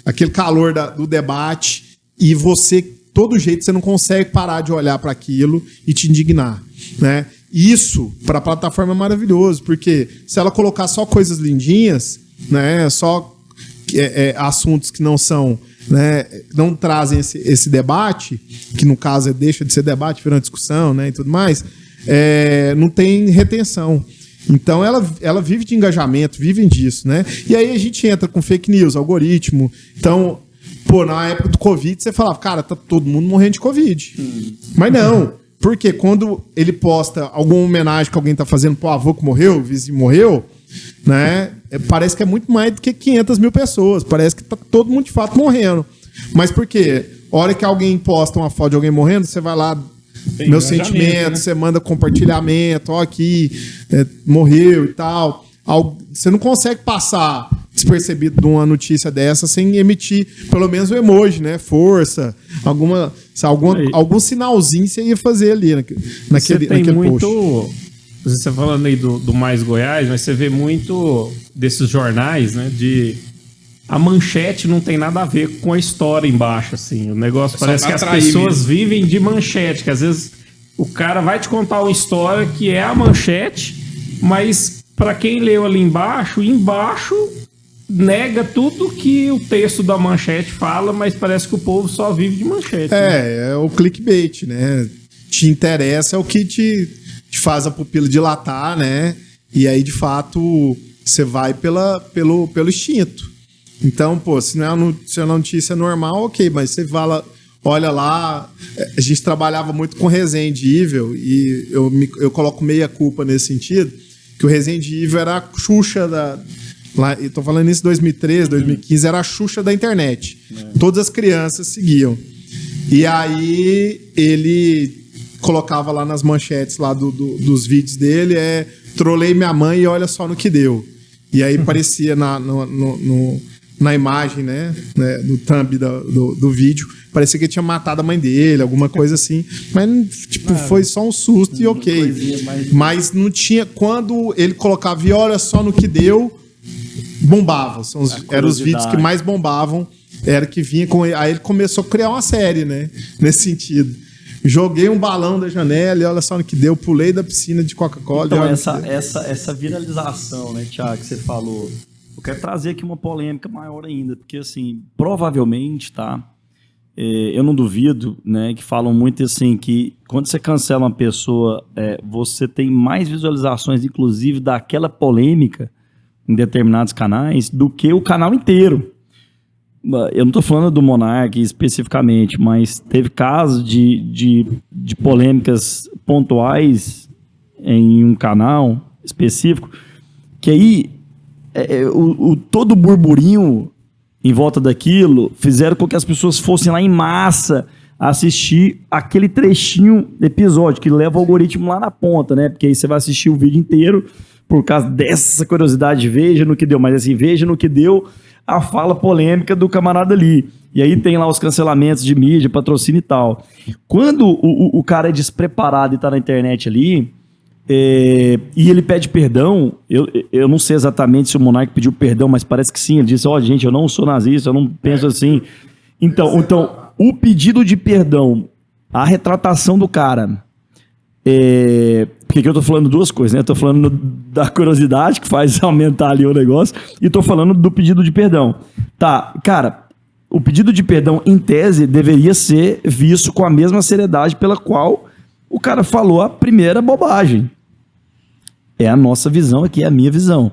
aquele calor do debate, e você, todo jeito, você não consegue parar de olhar para aquilo e te indignar, né? Isso, para a plataforma, é maravilhoso, porque se ela colocar só coisas lindinhas, né, só assuntos que não são, né, não trazem esse debate, que no caso deixa de ser debate, vira uma discussão, né, e tudo mais, não tem retenção. Então ela vive de engajamento, vive disso, né? E aí a gente entra com fake news, algoritmo. Então, na época do Covid, você falava, cara, tá todo mundo morrendo de Covid. Mas não, porque quando ele posta alguma homenagem que alguém tá fazendo pro avô que morreu, o vizinho morreu, né? Parece que é muito mais do que 500 mil pessoas. Parece que tá todo mundo de fato morrendo. Mas por quê? A hora que alguém posta uma foto de alguém morrendo, você vai lá, meu sentimento, né? Você manda compartilhamento, ó, aqui, morreu e tal. Você não consegue passar despercebido de uma notícia dessa sem emitir pelo menos um emoji, né? Força, algum sinalzinho você ia fazer ali naquele muito post. Você falando aí do Mais Goiás, mas você vê muito desses jornais, né? A manchete não tem nada a ver com a história embaixo, assim. O negócio parece que as pessoas vivem de manchete, que às vezes o cara vai te contar uma história que é a manchete, mas para quem leu ali embaixo nega tudo que o texto da manchete fala, mas parece que o povo só vive de manchete. É o clickbait, né? Te interessa, é o que te faz a pupila dilatar, né? E aí, de fato, você vai pelo instinto. Então, se não é uma notícia normal, ok, mas você olha lá, a gente trabalhava muito com Resident Evil, e eu coloco meia culpa nesse sentido, que o Resident Evil era a Xuxa eu tô falando isso em 2013, 2015, era a Xuxa da internet. Todas as crianças seguiam. E aí ele colocava lá nas manchetes lá dos vídeos dele, trolei minha mãe e olha só no que deu. E aí parecia na imagem, né, no thumb do vídeo, parecia que ele tinha matado a mãe dele, alguma coisa assim. Mas, foi só um susto e ok. Mas não tinha... Quando ele colocava e olha só no que deu, bombava. Eram os vídeos que mais bombavam. Era que vinha com... Aí ele começou a criar uma série, né, nesse sentido. Joguei um balão da janela e olha só no que deu, pulei da piscina de Coca-Cola. Então, essa viralização, né, Thiago, que você falou... Eu quero trazer aqui uma polêmica maior ainda, porque, assim, provavelmente, tá? Eu não duvido, né, que falam muito assim, que quando você cancela uma pessoa, você tem mais visualizações, inclusive, daquela polêmica em determinados canais, do que o canal inteiro. Eu não estou falando do Monark especificamente, mas teve casos de polêmicas pontuais em um canal específico, que aí todo o burburinho em volta daquilo fizeram com que as pessoas fossem lá em massa assistir aquele trechinho episódio que leva o algoritmo lá na ponta, né? Porque aí você vai assistir o vídeo inteiro por causa dessa curiosidade, veja no que deu, mas assim, veja no que deu a fala polêmica do camarada ali. E aí tem lá os cancelamentos de mídia, patrocínio e tal. Quando o cara é despreparado e tá na internet ali, e ele pede perdão, eu não sei exatamente se o Monark pediu perdão, mas parece que sim. Ele disse, gente, eu não sou nazista, eu não penso assim. Então, o pedido de perdão, a retratação do cara, porque eu tô falando duas coisas, né? Eu tô falando da curiosidade, que faz aumentar ali o negócio, e tô falando do pedido de perdão. Tá, cara, o pedido de perdão, em tese, deveria ser visto com a mesma seriedade pela qual o cara falou a primeira bobagem. É a nossa visão aqui, é a minha visão.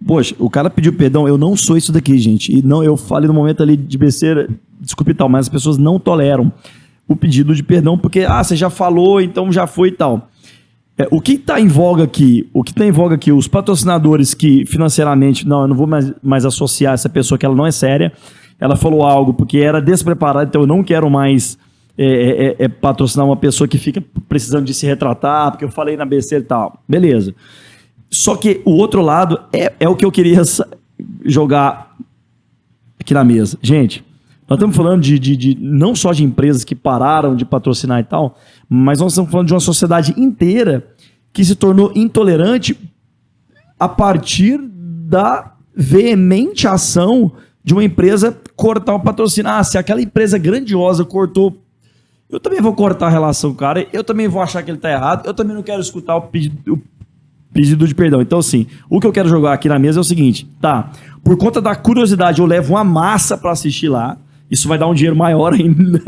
Poxa, o cara pediu perdão, eu não sou isso daqui, gente. E não, eu falei no momento ali de besteira, desculpe e tal, mas as pessoas não toleram o pedido de perdão, porque, você já falou, então já foi e tal. O que está em voga aqui? O que está em voga aqui? Os patrocinadores que financeiramente, não, eu não vou mais associar essa pessoa que ela não é séria, ela falou algo porque era despreparada, então eu não quero mais patrocinar uma pessoa que fica precisando de se retratar, porque eu falei na besteira e tal. Beleza. Só que o outro lado é o que eu queria jogar aqui na mesa. Gente, nós estamos falando de não só de empresas que pararam de patrocinar e tal, mas nós estamos falando de uma sociedade inteira que se tornou intolerante a partir da veemente ação de uma empresa cortar o patrocínio. Ah, se aquela empresa grandiosa cortou, eu também vou cortar a relação com o cara, eu também vou achar que ele tá errado, eu também não quero escutar o pedido de perdão. Então, assim, o que eu quero jogar aqui na mesa é o seguinte, tá? Por conta da curiosidade, eu levo uma massa pra assistir lá, isso vai dar um dinheiro maior ainda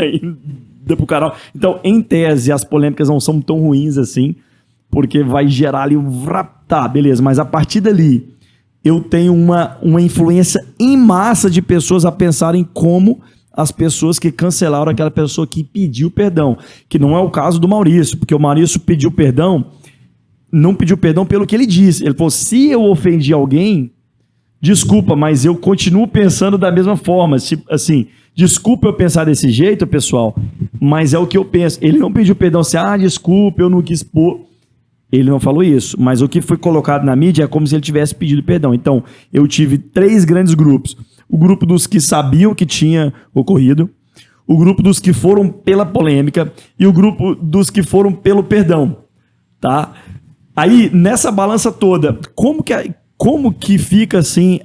pro canal. Então, em tese, as polêmicas não são tão ruins assim, porque vai gerar ali um... Tá, beleza, mas a partir dali, eu tenho uma influência em massa de pessoas a pensarem como as pessoas que cancelaram aquela pessoa que pediu perdão, que não é o caso do Maurício, porque o Maurício pediu perdão, não pediu perdão pelo que ele disse. Ele falou, se eu ofendi alguém, desculpa, mas eu continuo pensando da mesma forma. Assim, desculpa eu pensar desse jeito, pessoal, mas é o que eu penso. Ele não pediu perdão assim, desculpa, eu não quis pôr. Ele não falou isso, mas o que foi colocado na mídia é como se ele tivesse pedido perdão. Então, eu tive 3 grandes grupos. O grupo dos que sabiam que tinha ocorrido, o grupo dos que foram pela polêmica e o grupo dos que foram pelo perdão, tá? Aí, nessa balança toda, como que fica assim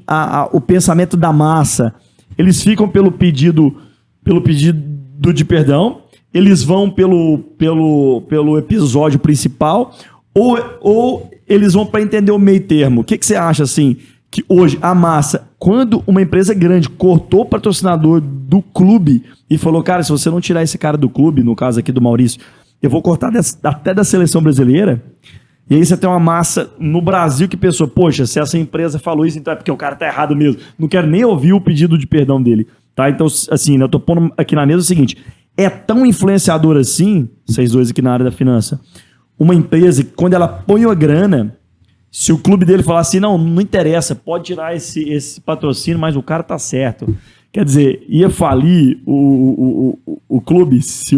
o pensamento da massa? Eles ficam pelo pedido de perdão, eles vão pelo episódio principal, ou eles vão para entender o meio termo? O que você acha assim? Que hoje a massa, quando uma empresa grande cortou o patrocinador do clube e falou, cara, se você não tirar esse cara do clube, no caso aqui do Maurício, eu vou cortar até da seleção brasileira. E aí você tem uma massa no Brasil que pensou, poxa, se essa empresa falou isso, então é porque o cara tá errado mesmo. Não quero nem ouvir o pedido de perdão dele. Tá? Então, assim, eu tô pondo aqui na mesa o seguinte, é tão influenciador assim, vocês dois aqui na área da finança, uma empresa que quando ela põe a grana, se o clube dele falar assim, não interessa, pode tirar esse patrocínio, mas o cara tá certo. Quer dizer, ia falir o clube, se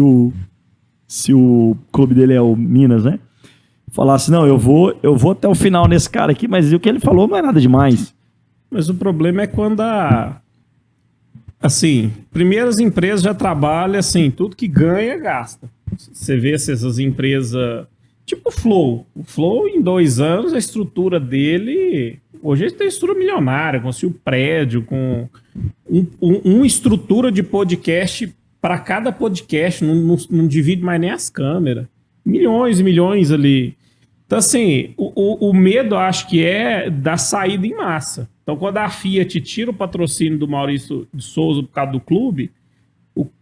o clube dele é o Minas, né? Falasse, não, eu vou até o final nesse cara aqui, mas o que ele falou não é nada demais. Mas o problema é quando assim, primeiro as empresas já trabalham assim, tudo que ganha, gasta. Você vê essas empresas... Tipo o Flow. O Flow, em 2 anos, a estrutura dele... Hoje ele tem estrutura milionária, conseguiu prédio, com uma estrutura de podcast para cada podcast, não divide mais nem as câmeras. Milhões e milhões ali. Então, assim, o medo, acho que é da saída em massa. Então, quando a Fiat tira o patrocínio do Maurício de Souza por causa do clube,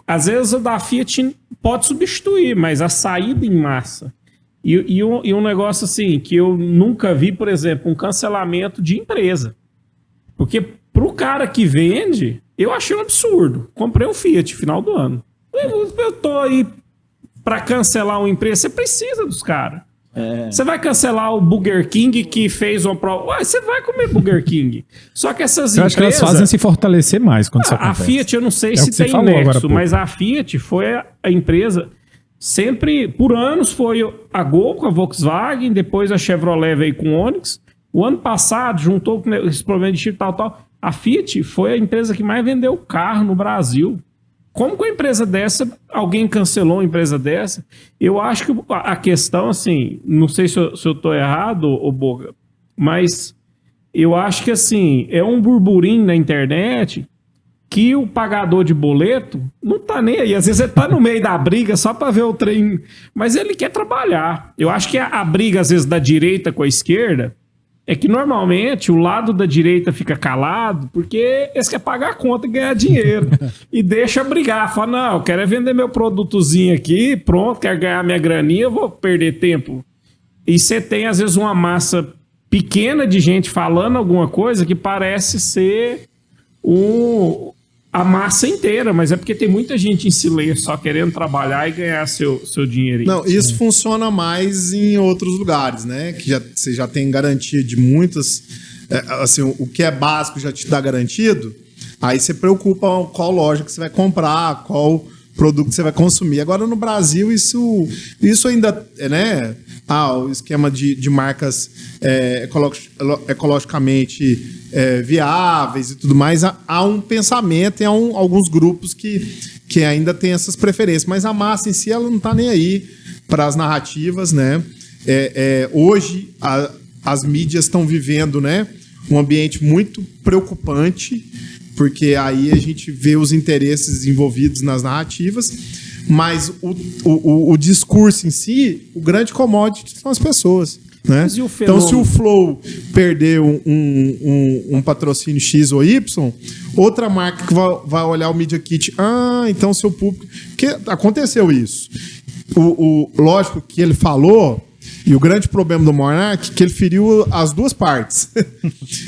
às vezes a da Fiat pode substituir, mas a saída em massa... E um negócio assim, que eu nunca vi, por exemplo, um cancelamento de empresa. Porque pro cara que vende, eu achei um absurdo. Comprei um Fiat final do ano. Eu tô aí pra cancelar uma empresa, você precisa dos caras. Você vai cancelar o Burger King que fez uma prova. Ué, você vai comer Burger King. Só que essas eu acho que elas fazem se fortalecer mais quando isso acontece. A Fiat, eu não sei se tem nexo, mas a Fiat foi a empresa... Sempre, por anos, foi a Gol com a Volkswagen, depois a Chevrolet veio com o Onix. O ano passado, juntou com esse problema de chip tal. A Fiat foi a empresa que mais vendeu carro no Brasil. Como com a empresa dessa, alguém cancelou uma empresa dessa? Eu acho que a questão, assim, não sei se eu estou errado, ô Boga, mas eu acho que, assim, é um burburinho na internet... que o pagador de boleto não tá nem aí. Às vezes ele tá no meio da briga só para ver o trem, mas ele quer trabalhar. Eu acho que a briga, às vezes, da direita com a esquerda é que, normalmente, o lado da direita fica calado porque eles querem pagar a conta e ganhar dinheiro. E deixa brigar. Fala, não, eu quero vender meu produtozinho aqui, pronto, quero ganhar minha graninha, eu vou perder tempo. E você tem, às vezes, uma massa pequena de gente falando alguma coisa que parece ser a massa inteira, mas é porque tem muita gente em silêncio só querendo trabalhar e ganhar seu dinheirinho. Não, isso funciona mais em outros lugares, né? Que você já tem garantia de muitas... assim, o que é básico já te dá garantido, aí você preocupa qual loja que você vai comprar, qual produto que você vai consumir. Agora, no Brasil, isso ainda, né? O esquema de marcas ecologicamente viáveis e tudo mais, há um pensamento e há alguns grupos que ainda tem essas preferências, mas a massa em si ela não está nem aí para as narrativas, né? Hoje as mídias estão vivendo, né, um ambiente muito preocupante, porque aí a gente vê os interesses envolvidos nas narrativas, mas o discurso em si, o grande commodity são as pessoas. Né? Então, se o Flow perder um patrocínio X ou Y, outra marca que vai olhar o Media Kit, então seu público... Porque aconteceu isso. Lógico que ele falou, e o grande problema do Monark é que ele feriu as duas partes.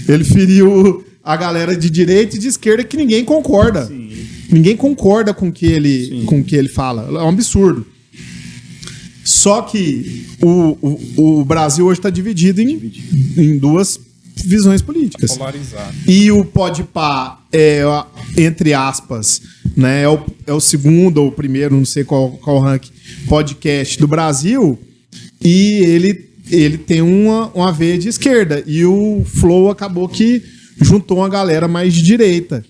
Ele feriu a galera de direita e de esquerda, que ninguém concorda. Sim. Ninguém concorda com o que ele fala. É um absurdo. Só que o Brasil hoje está dividido em duas visões políticas. Polarizado. E o Podpah entre aspas, né, é o segundo ou o primeiro, não sei qual ranking, podcast do Brasil, e ele tem uma veia de esquerda. E o Flow acabou que juntou uma galera mais de direita.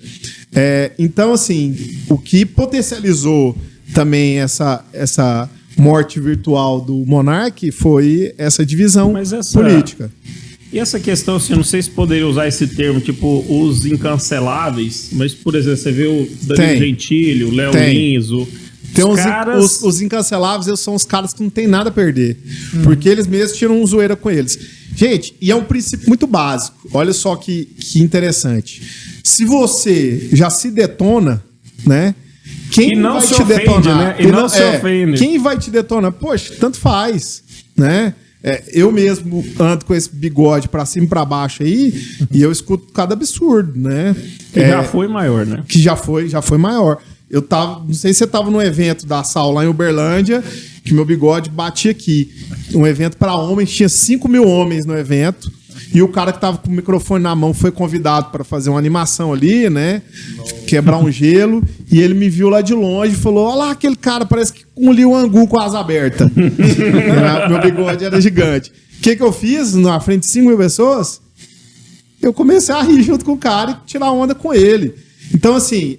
Então, assim, o que potencializou também essa morte virtual do Monark foi essa divisão política. E essa questão, assim, eu não sei se poderia usar esse termo, tipo, os incanceláveis, mas, por exemplo, você vê o Danilo Gentili, o Léo Lins, os incanceláveis são os caras que não tem nada a perder, porque eles mesmos tiram zoeira com eles. Gente, e é um princípio muito básico. Olha só que interessante. Se você já se detona, né? Quem vai te detonar? E não se ofende. Quem vai te detonar? Poxa, tanto faz, né? Eu mesmo ando com esse bigode pra cima e pra baixo aí, e eu escuto cada absurdo, né? Que já foi maior, né? Que já foi maior. Eu tava, não sei se você tava no evento da Sal lá em Uberlândia, que meu bigode batia aqui. Um evento para homens, tinha 5 mil homens no evento. E o cara que tava com o microfone na mão foi convidado para fazer uma animação ali, né? Quebrar um gelo. E ele me viu lá de longe e falou: olha lá aquele cara, parece que engoliu um angu com a asa aberta. Meu bigode era gigante. O que eu fiz na frente de 5 mil pessoas? Eu comecei a rir junto com o cara e tirar onda com ele. Então, assim,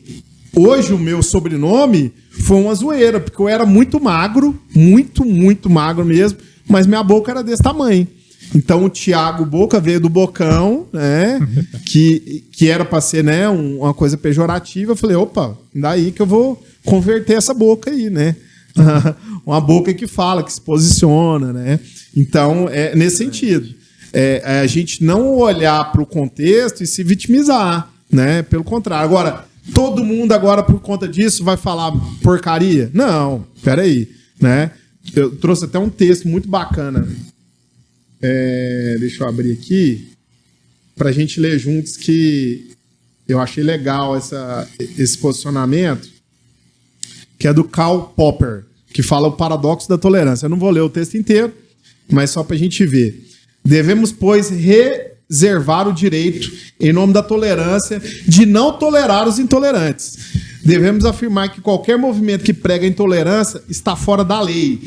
hoje o meu sobrenome foi uma zoeira, porque eu era muito magro, muito magro mesmo, mas minha boca era desse tamanho. Então o Thiago Boca veio do bocão, né? que era para ser, né, uma coisa pejorativa. Eu falei, opa, daí que eu vou converter essa boca aí, né? Uma boca que fala, que se posiciona, né? Então, é nesse sentido. A gente não olhar para o contexto e se vitimizar, né? Pelo contrário. Agora, todo mundo agora, por conta disso, vai falar porcaria? Não, peraí, né? Eu trouxe até um texto muito bacana. Deixa eu abrir aqui para a gente ler juntos, que eu achei legal esse posicionamento, que é do Karl Popper, que fala o paradoxo da tolerância. Eu não vou ler o texto inteiro, mas só para a gente ver. Devemos, pois, reservar o direito, em nome da tolerância, de não tolerar os intolerantes. Devemos afirmar que qualquer movimento que prega a intolerância está fora da lei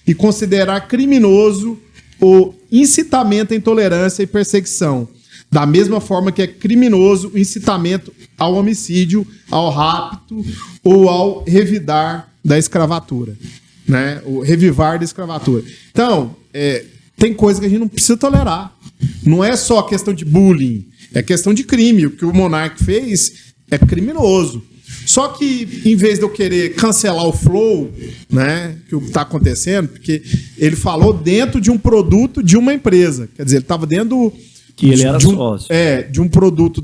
e considerar criminoso o incitamento à intolerância e perseguição, da mesma forma que é criminoso o incitamento ao homicídio, ao rapto ou ao revidar da escravatura, né? O revivar da escravatura. Então, tem coisa que a gente não precisa tolerar. Não é só questão de bullying, é questão de crime. O que o Monark fez é criminoso. Só que, em vez de eu querer cancelar o Flow, né, que o que está acontecendo, porque ele falou dentro de um produto de uma empresa. Quer dizer, ele estava dentro que ele era sócio. De um produto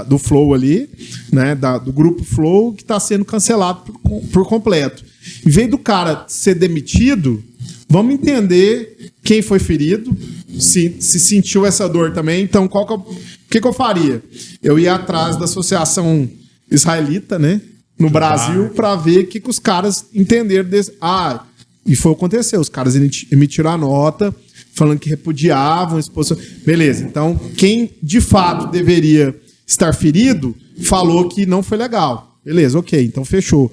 do Flow ali, né, do grupo Flow, que está sendo cancelado por completo. Em vez do cara ser demitido, vamos entender quem foi ferido, se sentiu essa dor também. Então, o que eu faria? Eu ia atrás da associação israelita, né, no Brasil, para ver o que os caras entenderam desse. E foi o que aconteceu. Os caras emitiram a nota falando que repudiavam a exposição. Beleza. Então, quem de fato deveria estar ferido falou que não foi legal. Beleza, ok. Então, fechou.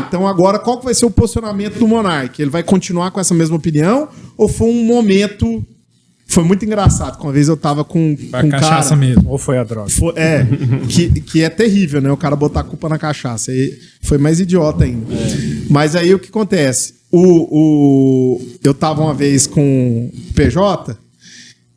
Então agora qual que vai ser o posicionamento do Monark? Ele vai continuar com essa mesma opinião? Ou foi um momento... Foi muito engraçado. Uma vez eu tava com a cachaça cara, mesmo, ou foi a droga? Que é terrível, né? O cara botar a culpa na cachaça. Aí foi mais idiota ainda. Mas aí o que acontece? Eu tava uma vez com o PJ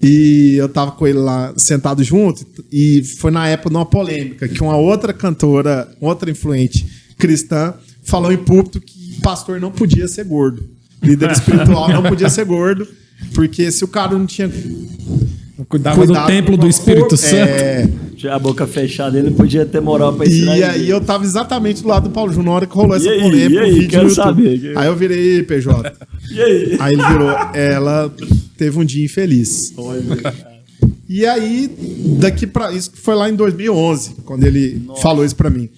e eu tava com ele lá sentado junto e foi na época de uma polêmica que uma outra cantora, outra influente cristã, falou em púlpito que pastor não podia ser gordo. Líder espiritual não podia ser gordo, porque se o cara não tinha Cuidava do templo do Espírito Santo. Tinha a boca fechada, ele não podia ter moral pra ensinar. E aí eu tava exatamente do lado do Paulo Júnior na hora que rolou essa aí, polêmica. e aí, o vídeo quero no YouTube. saber. Aí eu virei, PJ. E aí? Aí ele virou, ela teve um dia infeliz. E aí, daqui pra isso foi lá em 2011, quando ele falou isso pra mim.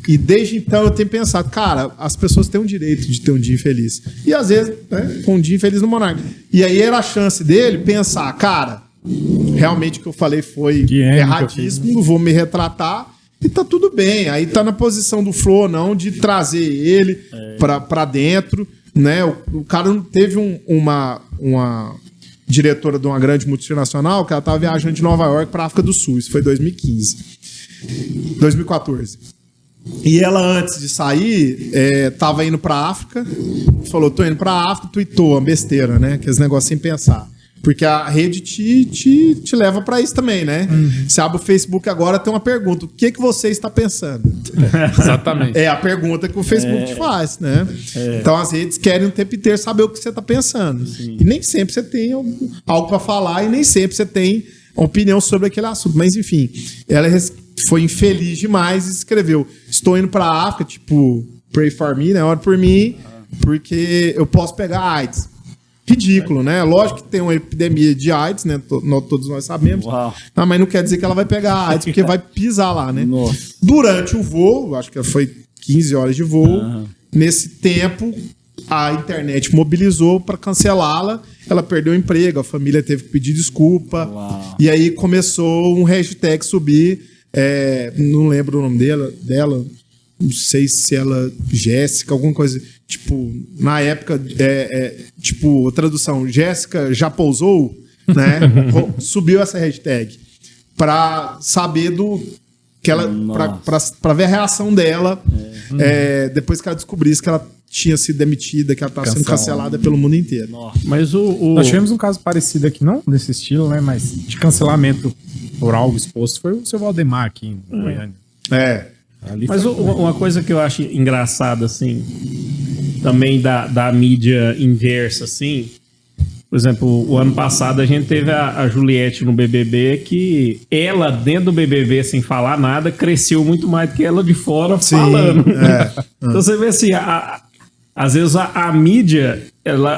E desde então eu tenho pensado, cara, as pessoas têm o direito de ter um dia infeliz. E às vezes, né, com um dia infeliz no Monarca. E aí era a chance dele pensar, cara, realmente o que eu falei foi erradíssimo, não vou me retratar e tá tudo bem. Aí tá na posição do Flow ou não, de trazer ele pra dentro, né? O cara não teve uma diretora de uma grande multinacional que ela tava viajando de Nova York pra África do Sul. Isso foi 2014. E ela, antes de sair, tava indo pra África, falou, tô indo pra África, tweetou uma besteira, né? Aqueles negócios sem pensar. Porque a rede te leva pra isso também, né? Você abre o Facebook agora, tem uma pergunta. O que você está pensando? Exatamente. É a pergunta que o Facebook te faz, né? Então as redes querem o tempo inteiro saber o que você está pensando. Sim. E nem sempre você tem algo para falar e nem sempre você tem opinião sobre aquele assunto. Mas enfim, ela foi infeliz demais e escreveu: estou indo para a África, tipo, pray for me, né? Ora por mim, porque eu posso pegar AIDS. Ridículo, né? Lógico que tem uma epidemia de AIDS, né? Todos nós sabemos. Não, mas não quer dizer que ela vai pegar AIDS, porque vai pisar lá, né? Nossa. Durante o voo, acho que foi 15 horas de voo, nesse tempo, a internet mobilizou para cancelá-la. Ela perdeu o emprego, a família teve que pedir desculpa. Uau. E aí começou um hashtag subir. Não lembro o nome dela. Não sei se ela... Jéssica, alguma coisa... Tipo, na época, tipo, tradução, Jéssica já pousou, né? Subiu essa hashtag pra saber que ela, pra ver a reação dela depois que ela descobrisse que ela tinha sido demitida, que ela tá sendo cancelada pelo mundo inteiro. Mas Nós tivemos um caso parecido aqui, não nesse estilo, né? Mas de cancelamento por algo exposto foi o seu Valdemar aqui em Goiânia. Mas uma coisa que eu acho engraçada, assim, também da mídia inversa, assim, por exemplo, o ano passado a gente teve a Juliette no BBB, que ela, dentro do BBB, sem falar nada, cresceu muito mais do que ela de fora falando. Então você vê assim, às vezes a mídia,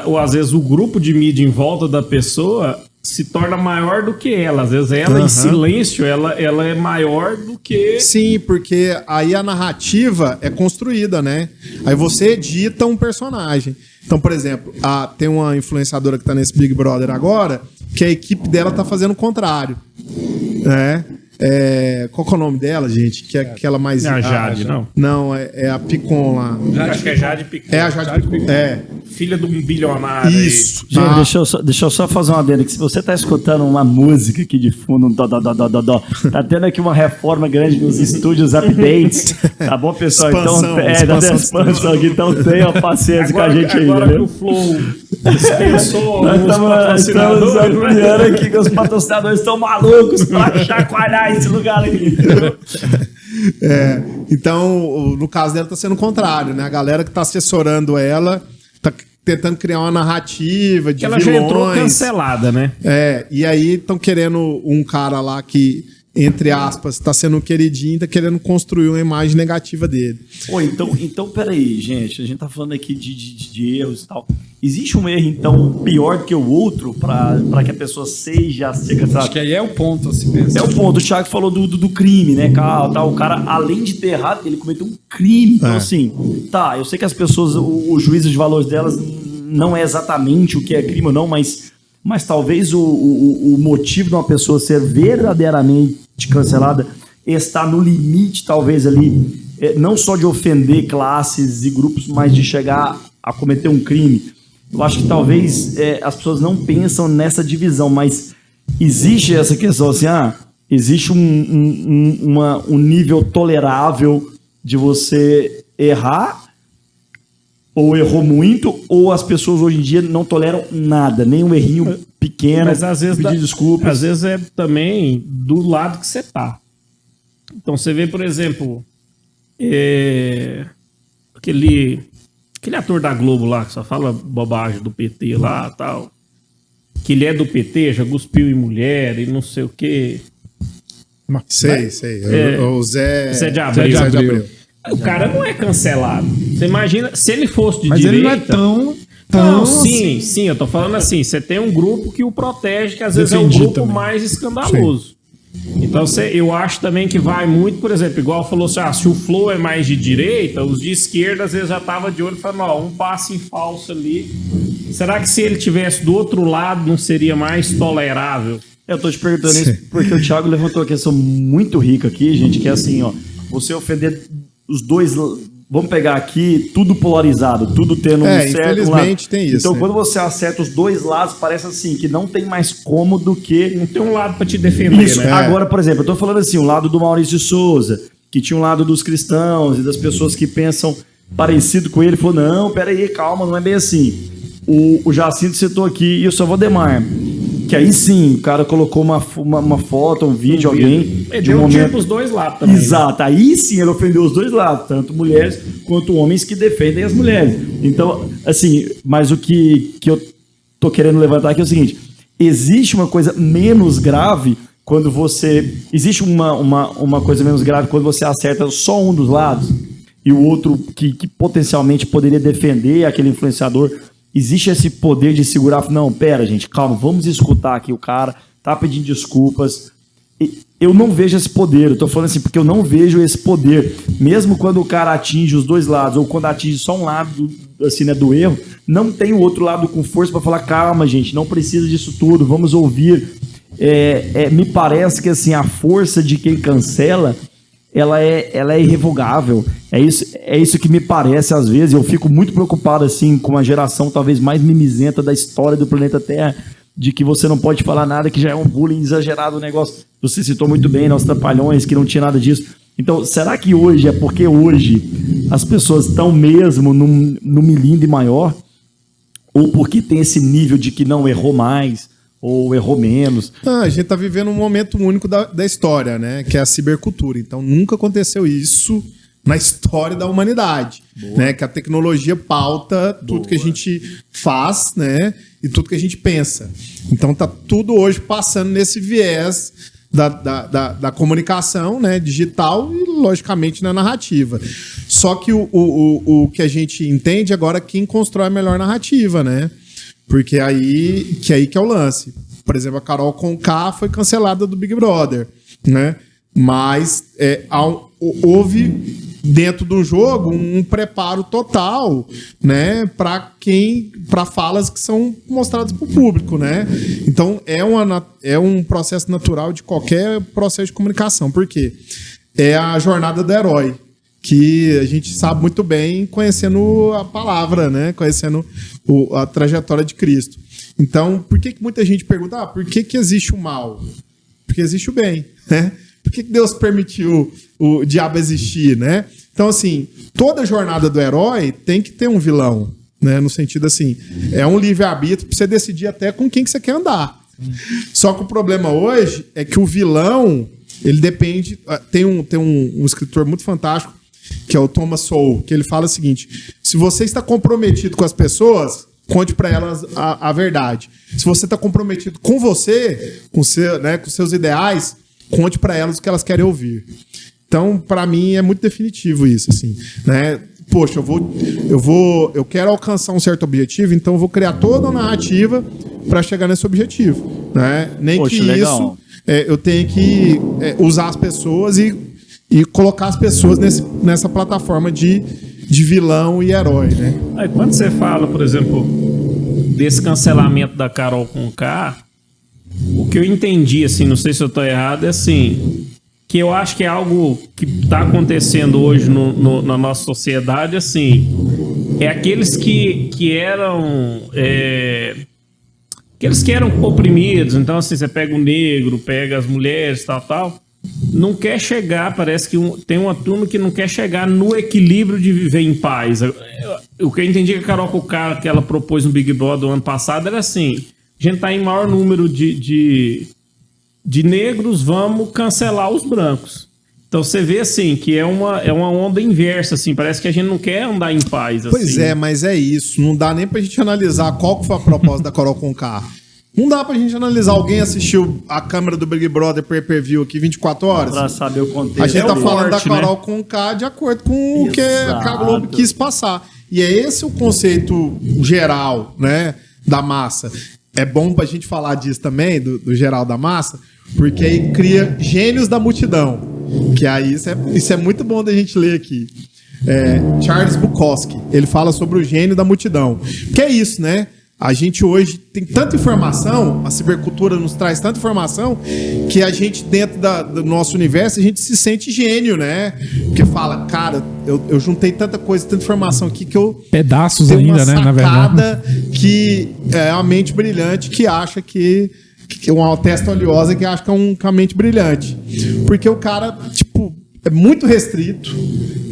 ou às vezes o grupo de mídia em volta da pessoa se torna maior do que ela. Às vezes ela, em silêncio, ela é maior do que... Sim, porque aí a narrativa é construída, né? Aí você edita um personagem. Então, por exemplo, tem uma influenciadora que tá nesse Big Brother agora, que a equipe dela tá fazendo o contrário. Né? Qual que é o nome dela, gente? Que é aquela mais... Não, a Jade, não. Não, é a Picon lá. Acho que é Jade Picon. É a Jade Picon. Filha de um bilionário. Isso. Gente, deixa eu só fazer uma adenda, que se você tá escutando uma música aqui de fundo, tá tendo aqui uma reforma grande nos estúdios updates, tá bom, pessoal? Expansão aqui, então tenha paciência com a gente aí, agora entendeu? que o Flow dispensou Nós estamos ampliando aqui que os patrocinadores estão malucos pra chacoalhar esse lugar aqui. Então, no caso dela tá sendo o contrário, né? A galera que tá assessorando ela tá tentando criar uma narrativa de ela vilões. já entrou cancelada, né? E aí estão querendo um cara lá que, entre aspas, tá sendo um queridinho, tá querendo construir uma imagem negativa dele. Então, peraí, gente. A gente tá falando aqui de erros e tal. Existe um erro, então, pior do que o outro pra que a pessoa seja cancelada? Acho que aí é o ponto, assim mesmo. É o ponto. O Thiago falou do crime, né? O cara, além de ter errado, ele cometeu um crime. Então, assim, eu sei que as pessoas, o juízo de valores delas não é exatamente o que é crime ou não, mas talvez o motivo de uma pessoa ser verdadeiramente cancelada está no limite, talvez, ali, não só de ofender classes e grupos, mas de chegar a cometer um crime. Eu acho que talvez as pessoas não pensam nessa divisão, mas existe essa questão assim, existe um nível tolerável de você errar, ou errou muito, ou as pessoas hoje em dia não toleram nada, nem um errinho pequeno, Mas às vezes pedir desculpas. Às vezes é também do lado que você tá. Então você vê, por exemplo, aquele ator da Globo lá, que só fala bobagem do PT lá e tal, que ele é do PT, já cuspiu em mulher e não sei o quê. Sei. O Zé de Abreu. Zé de Abreu. O cara não é cancelado. Você imagina, se ele fosse de Mas direita... ele não é tão Não, assim. sim, eu tô falando assim, você tem um grupo que o protege, que às vezes é o Defendido grupo também. mais escandaloso. Então eu acho também que vai muito, por exemplo, igual falou assim, se o Flow é mais de direita, os de esquerda às vezes já tava de olho falando, um passe em falso ali. Será que se ele tivesse do outro lado não seria mais tolerável? Eu tô te perguntando isso porque o Thiago levantou uma questão muito rica aqui, gente, que é assim, você ofender os dois... Vamos pegar aqui tudo polarizado, tudo tendo um certo infelizmente lado. tem isso. Então, né? quando você acerta os dois lados, parece assim, que não tem mais cômodo que... Não tem um lado pra te defender, Isso. né? Agora, por exemplo, eu tô falando assim, o lado do Maurício de Souza, que tinha um lado dos cristãos e das pessoas que pensam parecido com ele, falou, não, peraí, calma, não é bem assim. O Jacinto citou aqui, e o seu Valdemar, que aí sim, o cara colocou uma foto, um vídeo, alguém... Ele deu um tiro pros dois lados também. Exato, aí sim ele ofendeu os dois lados, tanto mulheres quanto homens que defendem as mulheres. Então, assim, mas o que eu tô querendo levantar aqui é o seguinte, existe uma coisa menos grave quando você... Existe uma coisa menos grave quando você acerta só um dos lados e o outro que potencialmente poderia defender aquele influenciador... Existe esse poder de segurar... Não, pera, gente, calma, vamos escutar aqui o cara, tá pedindo desculpas. Eu não vejo esse poder, eu tô falando assim, porque eu não vejo esse poder. Mesmo quando o cara atinge os dois lados, ou quando atinge só um lado, assim, né, do erro, não tem o outro lado com força para falar, calma, gente, não precisa disso tudo, vamos ouvir. Me parece que, assim, a força de quem cancela... Ela é irrevogável. É isso que me parece às vezes. Eu fico muito preocupado assim com uma geração talvez mais mimizenta da história do planeta Terra, de que você não pode falar nada, que já é um bullying exagerado o negócio. Você citou muito bem, os Trapalhões, que não tinha nada disso. Então, será que hoje é porque hoje as pessoas estão mesmo no milindre maior? Ou porque tem esse nível de que não errou mais? Ou errou menos? A gente tá vivendo um momento único da história, né? Que é a cibercultura. Então nunca aconteceu isso na história da humanidade, né? Que a tecnologia pauta tudo que a gente faz, né? E tudo que a gente pensa. Então tá tudo hoje passando nesse viés da comunicação, né? Digital e logicamente na narrativa. Só que o que a gente entende agora é quem constrói a melhor narrativa, né? Porque aí que é o lance. Por exemplo, a Carol Conká foi cancelada do Big Brother, né? Mas houve dentro do jogo um preparo total, né? Para falas que são mostradas para o público, né? Então é um processo natural de qualquer processo de comunicação. Por quê? É a jornada do herói, que a gente sabe muito bem conhecendo a palavra, né? Conhecendo a trajetória de Cristo. Então, por que muita gente pergunta, por que existe o mal? Porque existe o bem, né? Por que Deus permitiu o diabo existir, né? Então, assim, toda jornada do herói tem que ter um vilão, né? No sentido assim, é um livre-arbítrio para você decidir até com quem que você quer andar. Só que o problema hoje é que o vilão, ele depende... Tem um escritor muito fantástico, que é o Thomas Sowell, que ele fala o seguinte: se você está comprometido com as pessoas, conte para elas a verdade. Se você está comprometido com você, com seus ideais, conte para elas o que elas querem ouvir. Então, para mim, é muito definitivo isso, assim, né? Poxa, eu quero alcançar um certo objetivo, então eu vou criar toda a narrativa para chegar nesse objetivo, né? Nem que legal. Eu tenha que usar as pessoas e colocar as pessoas nessa plataforma de vilão e herói, né? Aí, quando você fala, por exemplo, desse cancelamento da Carol Conká, o que eu entendi, assim, não sei se eu estou errado, é assim, que eu acho que é algo que está acontecendo hoje na nossa sociedade, assim, é aqueles que eram... aqueles que eram oprimidos, então assim, você pega o negro, pega as mulheres, tal, não quer chegar, parece que tem uma turma que não quer chegar no equilíbrio de viver em paz. O que eu entendi que a Carol Conká, que ela propôs no Big Brother do ano passado, era assim: a gente tá em maior número de negros, vamos cancelar os brancos. Então você vê assim que é uma onda inversa, assim, parece que a gente não quer andar em paz. Assim. Pois é, mas é isso. Não dá nem pra gente analisar qual que foi a proposta da Carol Conká. Não dá pra gente analisar. Alguém assistiu a câmera do Big Brother pay-per-view aqui 24 horas? Pra saber o contexto. A gente tá falando da forte, Carol Conká de acordo com o que a Globo quis passar. E é esse o conceito geral, né, da massa. É bom pra gente falar disso também, do geral da massa, porque aí cria gênios da multidão. Que aí isso é muito bom da gente ler aqui. Charles Bukowski, ele fala sobre o gênio da multidão. Que é isso, né? A gente hoje tem tanta informação, a cibercultura nos traz tanta informação, que a gente, dentro do nosso universo, a gente se sente gênio, né? Porque fala, cara, eu juntei tanta coisa, tanta informação aqui que eu... Pedaços tenho ainda, uma né? Na verdade. que é a mente brilhante que acha que uma testa oleosa que acha que é uma mente brilhante. Porque o cara, tipo, é muito restrito,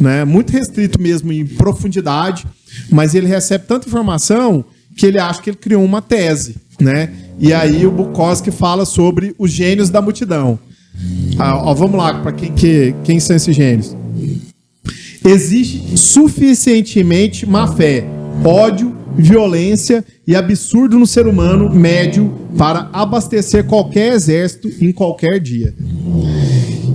né? Muito restrito mesmo em profundidade, mas ele recebe tanta informação que ele acha que ele criou uma tese, né? E aí o Bukowski fala sobre os gênios da multidão. Vamos lá, para quem são esses gênios? Existe suficientemente má fé, ódio, violência e absurdo no ser humano médio para abastecer qualquer exército em qualquer dia.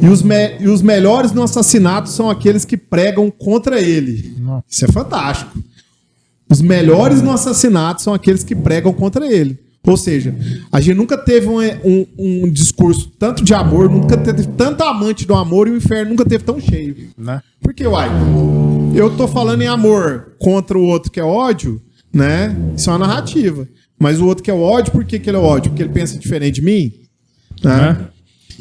E os melhores no assassinato são aqueles que pregam contra ele. Isso é fantástico. Os melhores no assassinato são aqueles que pregam contra ele. Ou seja, a gente nunca teve um discurso tanto de amor, nunca teve tanto amante do amor e o inferno nunca teve tão cheio. Né? Porque, eu tô falando em amor contra o outro que é ódio, né? Isso é uma narrativa. Mas o outro que é ódio, por que ele é ódio? Porque ele pensa diferente de mim? Né?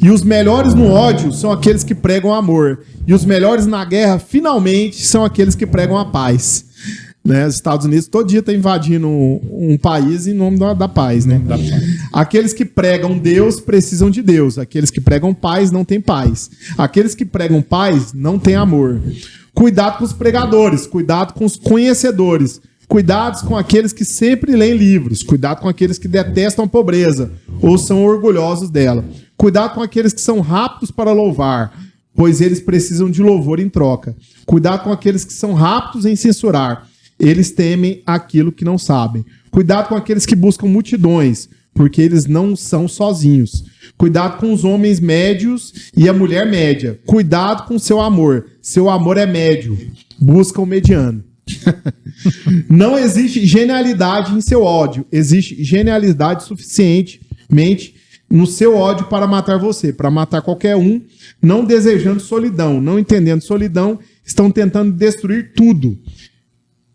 E os melhores no ódio são aqueles que pregam amor. E os melhores na guerra, finalmente, são aqueles que pregam a paz. Né? Os Estados Unidos todo dia está invadindo um país em nome da paz, né? Aqueles que pregam Deus precisam de Deus. Aqueles que pregam paz não têm paz. Aqueles que pregam paz não têm amor. Cuidado com os pregadores, cuidado com os conhecedores, cuidado com aqueles que sempre leem livros, cuidado com aqueles que detestam a pobreza ou são orgulhosos dela. Cuidado com aqueles que são rápidos para louvar, pois eles precisam de louvor em troca. Cuidado com aqueles que são rápidos em censurar, eles temem aquilo que não sabem. Cuidado com aqueles que buscam multidões, porque eles não são sozinhos. Cuidado com os homens médios e a mulher média. Cuidado com seu amor. Seu amor é médio. Busca o mediano. Não existe genialidade em seu ódio. Existe genialidade suficientemente no seu ódio para matar você, para matar qualquer um, não desejando solidão, não entendendo solidão, estão tentando destruir tudo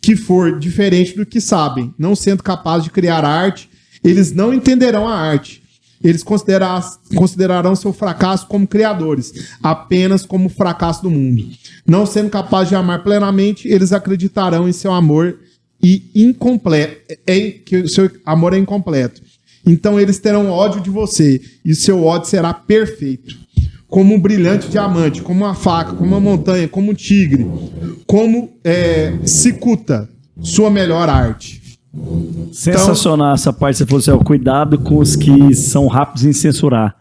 que for diferente do que sabem, não sendo capazes de criar arte, eles não entenderão a arte. Eles considerarão seu fracasso como criadores, apenas como o fracasso do mundo. Não sendo capazes de amar plenamente, eles acreditarão em seu amor e que o seu amor é incompleto. Então eles terão ódio de você, e seu ódio será perfeito. Como um brilhante diamante, como uma faca, como uma montanha, como um tigre, como cicuta, sua melhor arte. Sensacional essa parte, você falou assim, cuidado com os que são rápidos em censurar,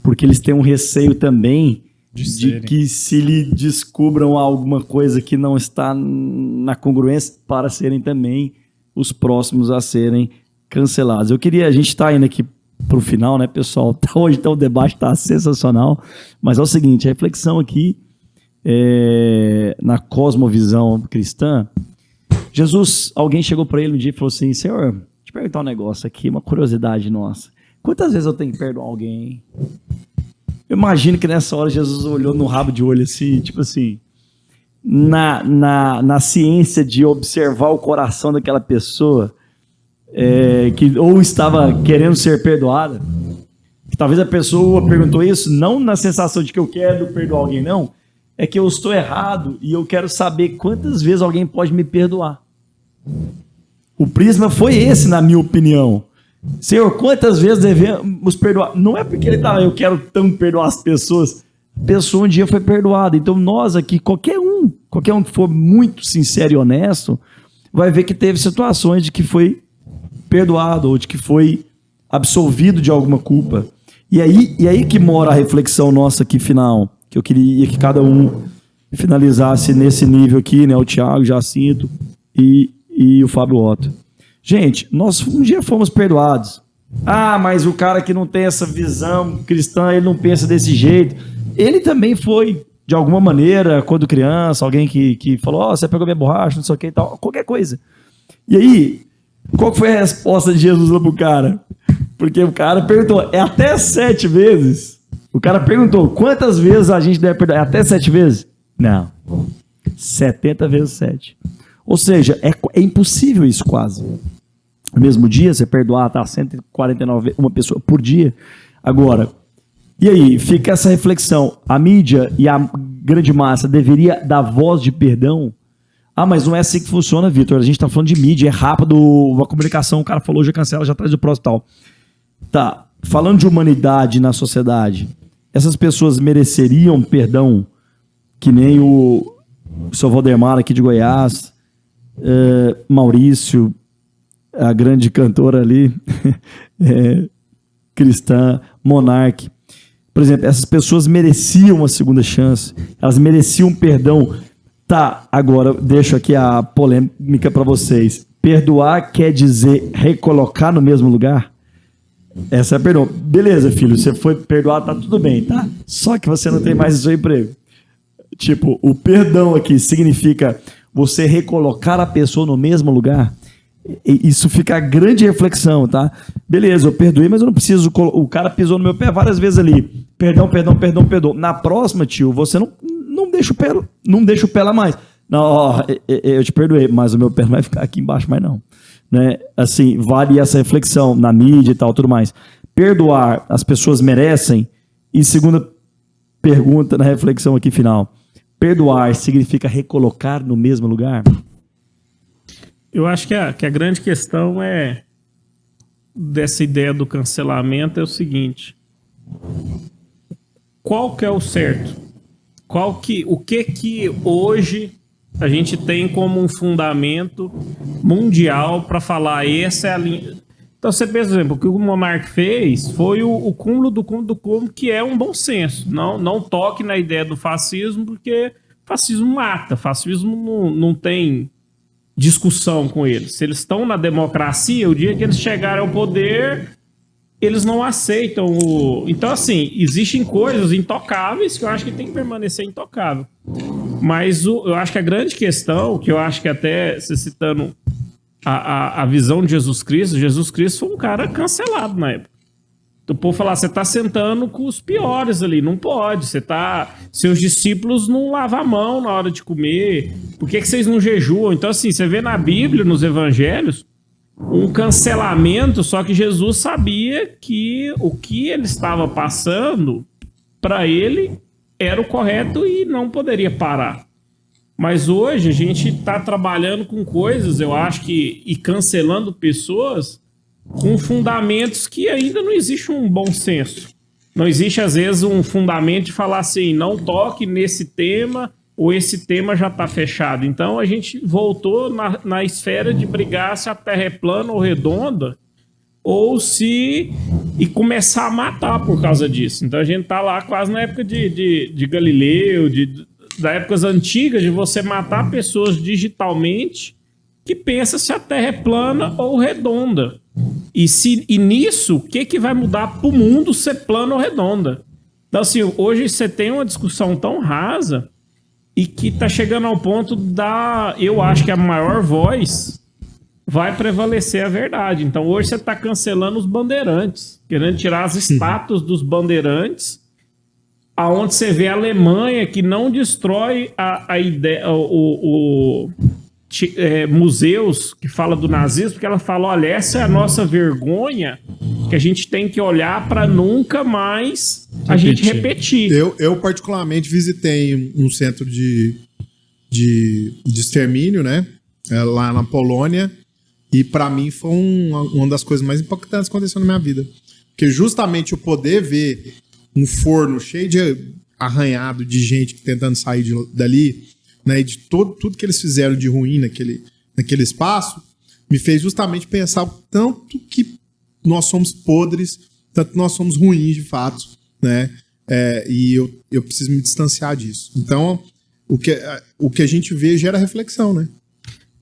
porque eles têm um receio também de que se lhe descubram alguma coisa que não está na congruência, para serem também os próximos a serem cancelados. A gente está indo aqui para o final, né, pessoal? Hoje o debate está sensacional, mas é o seguinte, a reflexão aqui na cosmovisão cristã, Jesus, alguém chegou para ele um dia e falou assim, Senhor, deixa eu perguntar um negócio aqui, uma curiosidade nossa. Quantas vezes eu tenho que perdoar alguém? Eu imagino que nessa hora Jesus olhou no rabo de olho assim, tipo assim, na ciência de observar o coração daquela pessoa, que ou estava querendo ser perdoada, que talvez a pessoa perguntou isso, não na sensação de que eu quero perdoar alguém, não, é que eu estou errado e eu quero saber quantas vezes alguém pode me perdoar. O prisma foi esse, na minha opinião. Senhor, quantas vezes devemos perdoar? Não é porque ele eu quero tanto perdoar as pessoas, pessoa um dia foi perdoada. Então nós aqui, qualquer um que for muito sincero e honesto, vai ver que teve situações de que foi perdoado ou de que foi absolvido de alguma culpa. E aí que mora a reflexão nossa aqui final, que eu queria que cada um finalizasse nesse nível aqui, né? O Thiago, o Jacinto e o Fábio Otto. Gente, nós um dia fomos perdoados. Ah, mas o cara que não tem essa visão cristã, ele não pensa desse jeito. Ele também foi, de alguma maneira, quando criança, alguém que falou, você pegou minha borracha, não sei o que e tal, qualquer coisa. E aí, qual que foi a resposta de Jesus lá pro cara? Porque o cara perguntou, é até 7 vezes? O cara perguntou, quantas vezes a gente deve perdoar? É até 7 vezes? Não. 70 vezes 7. Ou seja, é impossível isso quase. No mesmo dia, você perdoar 149 uma pessoa por dia. Agora, e aí, fica essa reflexão. A mídia e a grande massa deveria dar voz de perdão? Ah, mas não é assim que funciona, Vitor. A gente tá falando de mídia, é rápido, uma comunicação, o cara falou, já cancela, já traz o próximo tal. Tá, falando de humanidade na sociedade, essas pessoas mereceriam perdão, que nem o seu Valdemar aqui de Goiás, Maurício, a grande cantora ali, cristã, Monark. Por exemplo, essas pessoas mereciam uma segunda chance, elas mereciam perdão. Tá, agora deixo aqui a polêmica para vocês. Perdoar quer dizer recolocar no mesmo lugar? Essa é a pergunta. Beleza, filho, você foi perdoado, tá tudo bem, tá? Só que você não tem mais o seu emprego. Tipo, o perdão aqui significa você recolocar a pessoa no mesmo lugar? Isso fica a grande reflexão, tá? Beleza, eu perdoei, mas eu não preciso... O cara pisou no meu pé várias vezes ali. Perdão. Na próxima, tio, você não deixa o pé lá mais. Não, ó, eu te perdoei, mas o meu pé não vai ficar aqui embaixo mais não. Né? Assim, vale essa reflexão na mídia e tal, tudo mais. Perdoar, as pessoas merecem? E segunda pergunta na reflexão aqui final. Perdoar significa recolocar no mesmo lugar? Eu acho que a grande questão dessa ideia do cancelamento é o seguinte. Qual que é o certo? O que hoje a gente tem como um fundamento mundial para falar essa é a linha? Então você pensa, por exemplo, o que o Monark fez foi o cúmulo do cúmulo, que é um bom senso. Não toque na ideia do fascismo, porque fascismo mata. Fascismo não tem discussão com eles. Se eles estão na democracia, o dia que eles chegarem ao poder, eles não aceitam Então, assim, existem coisas intocáveis que eu acho que tem que permanecer intocável. Mas eu acho que a grande questão, que eu acho que até, você citando a visão de Jesus Cristo foi um cara cancelado na época. O povo falar, você está sentando com os piores ali, não pode. Seus discípulos não lavam a mão na hora de comer. Por que vocês não jejuam? Então, assim, você vê na Bíblia, nos evangelhos, um cancelamento, só que Jesus sabia que o que ele estava passando, para ele, era o correto e não poderia parar. Mas hoje a gente está trabalhando com coisas, eu acho que, e cancelando pessoas com fundamentos que ainda não existe um bom senso. Não existe, às vezes, um fundamento de falar assim, não toque nesse tema, ou esse tema já está fechado. Então a gente voltou na esfera de brigar se a Terra é plana ou redonda, e começar a matar por causa disso. Então a gente está lá quase na época de Galileu, das épocas antigas, de você matar pessoas digitalmente que pensam se a Terra é plana ou redonda. E nisso, o que vai mudar para o mundo ser plana ou redonda? Então, assim, hoje você tem uma discussão tão rasa e que está chegando ao ponto eu acho que a maior voz vai prevalecer a verdade. Então, hoje você está cancelando os bandeirantes, querendo tirar as estátuas dos bandeirantes, aonde você vê a Alemanha que não destrói a ideia, museus que fala do nazismo, porque ela fala, olha, essa é a nossa vergonha que a gente tem que olhar para nunca mais a gente repetir. Eu particularmente visitei um centro de extermínio, né, lá na Polônia, e para mim foi uma das coisas mais impactantes que aconteceu na minha vida, porque justamente eu poder ver um forno cheio de arranhado de gente tentando sair dali, né, e de tudo que eles fizeram de ruim naquele espaço, me fez justamente pensar o tanto que nós somos podres, tanto que nós somos ruins de fato, né? E eu preciso me distanciar disso. Então, o que a gente vê gera reflexão, né?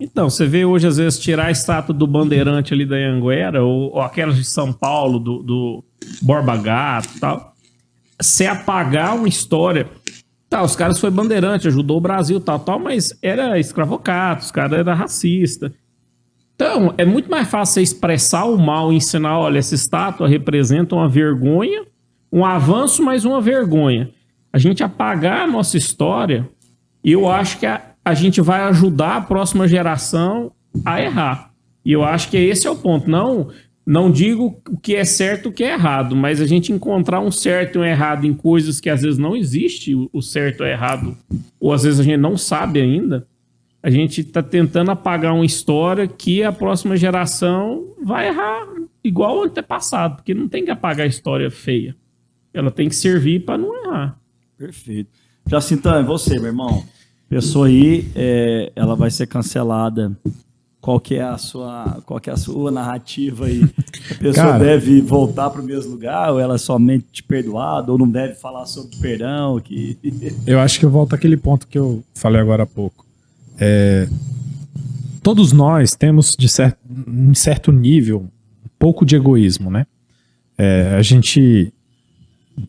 Então, você vê hoje, às vezes, tirar a estátua do Bandeirante ali da Anhanguera, ou aquelas de São Paulo, do Borba Gato e tal, você apagar uma história. Tá, os caras foi bandeirante, ajudou o Brasil, tal, mas era escravocato, os caras eram racistas. Então, é muito mais fácil você expressar o mal e ensinar, olha, essa estátua representa uma vergonha, um avanço, mas uma vergonha. A gente apagar a nossa história, eu acho que a gente vai ajudar a próxima geração a errar. E eu acho que esse é o ponto. Não digo o que é certo e o que é errado, mas a gente encontrar um certo e um errado em coisas que às vezes não existe o certo ou errado, ou às vezes a gente não sabe ainda, a gente está tentando apagar uma história que a próxima geração vai errar igual o antepassado, porque não tem que apagar a história feia. Ela tem que servir para não errar. Perfeito. Jacintão, é você, meu irmão. Pessoa aí, ela vai ser cancelada. Qual que é a sua narrativa aí? A pessoa deve voltar para o mesmo lugar, ou ela é somente perdoada, ou não deve falar sobre perdão? Eu acho que eu volto àquele ponto que eu falei agora há pouco. Todos nós temos, em certo nível, um pouco de egoísmo, né? A gente,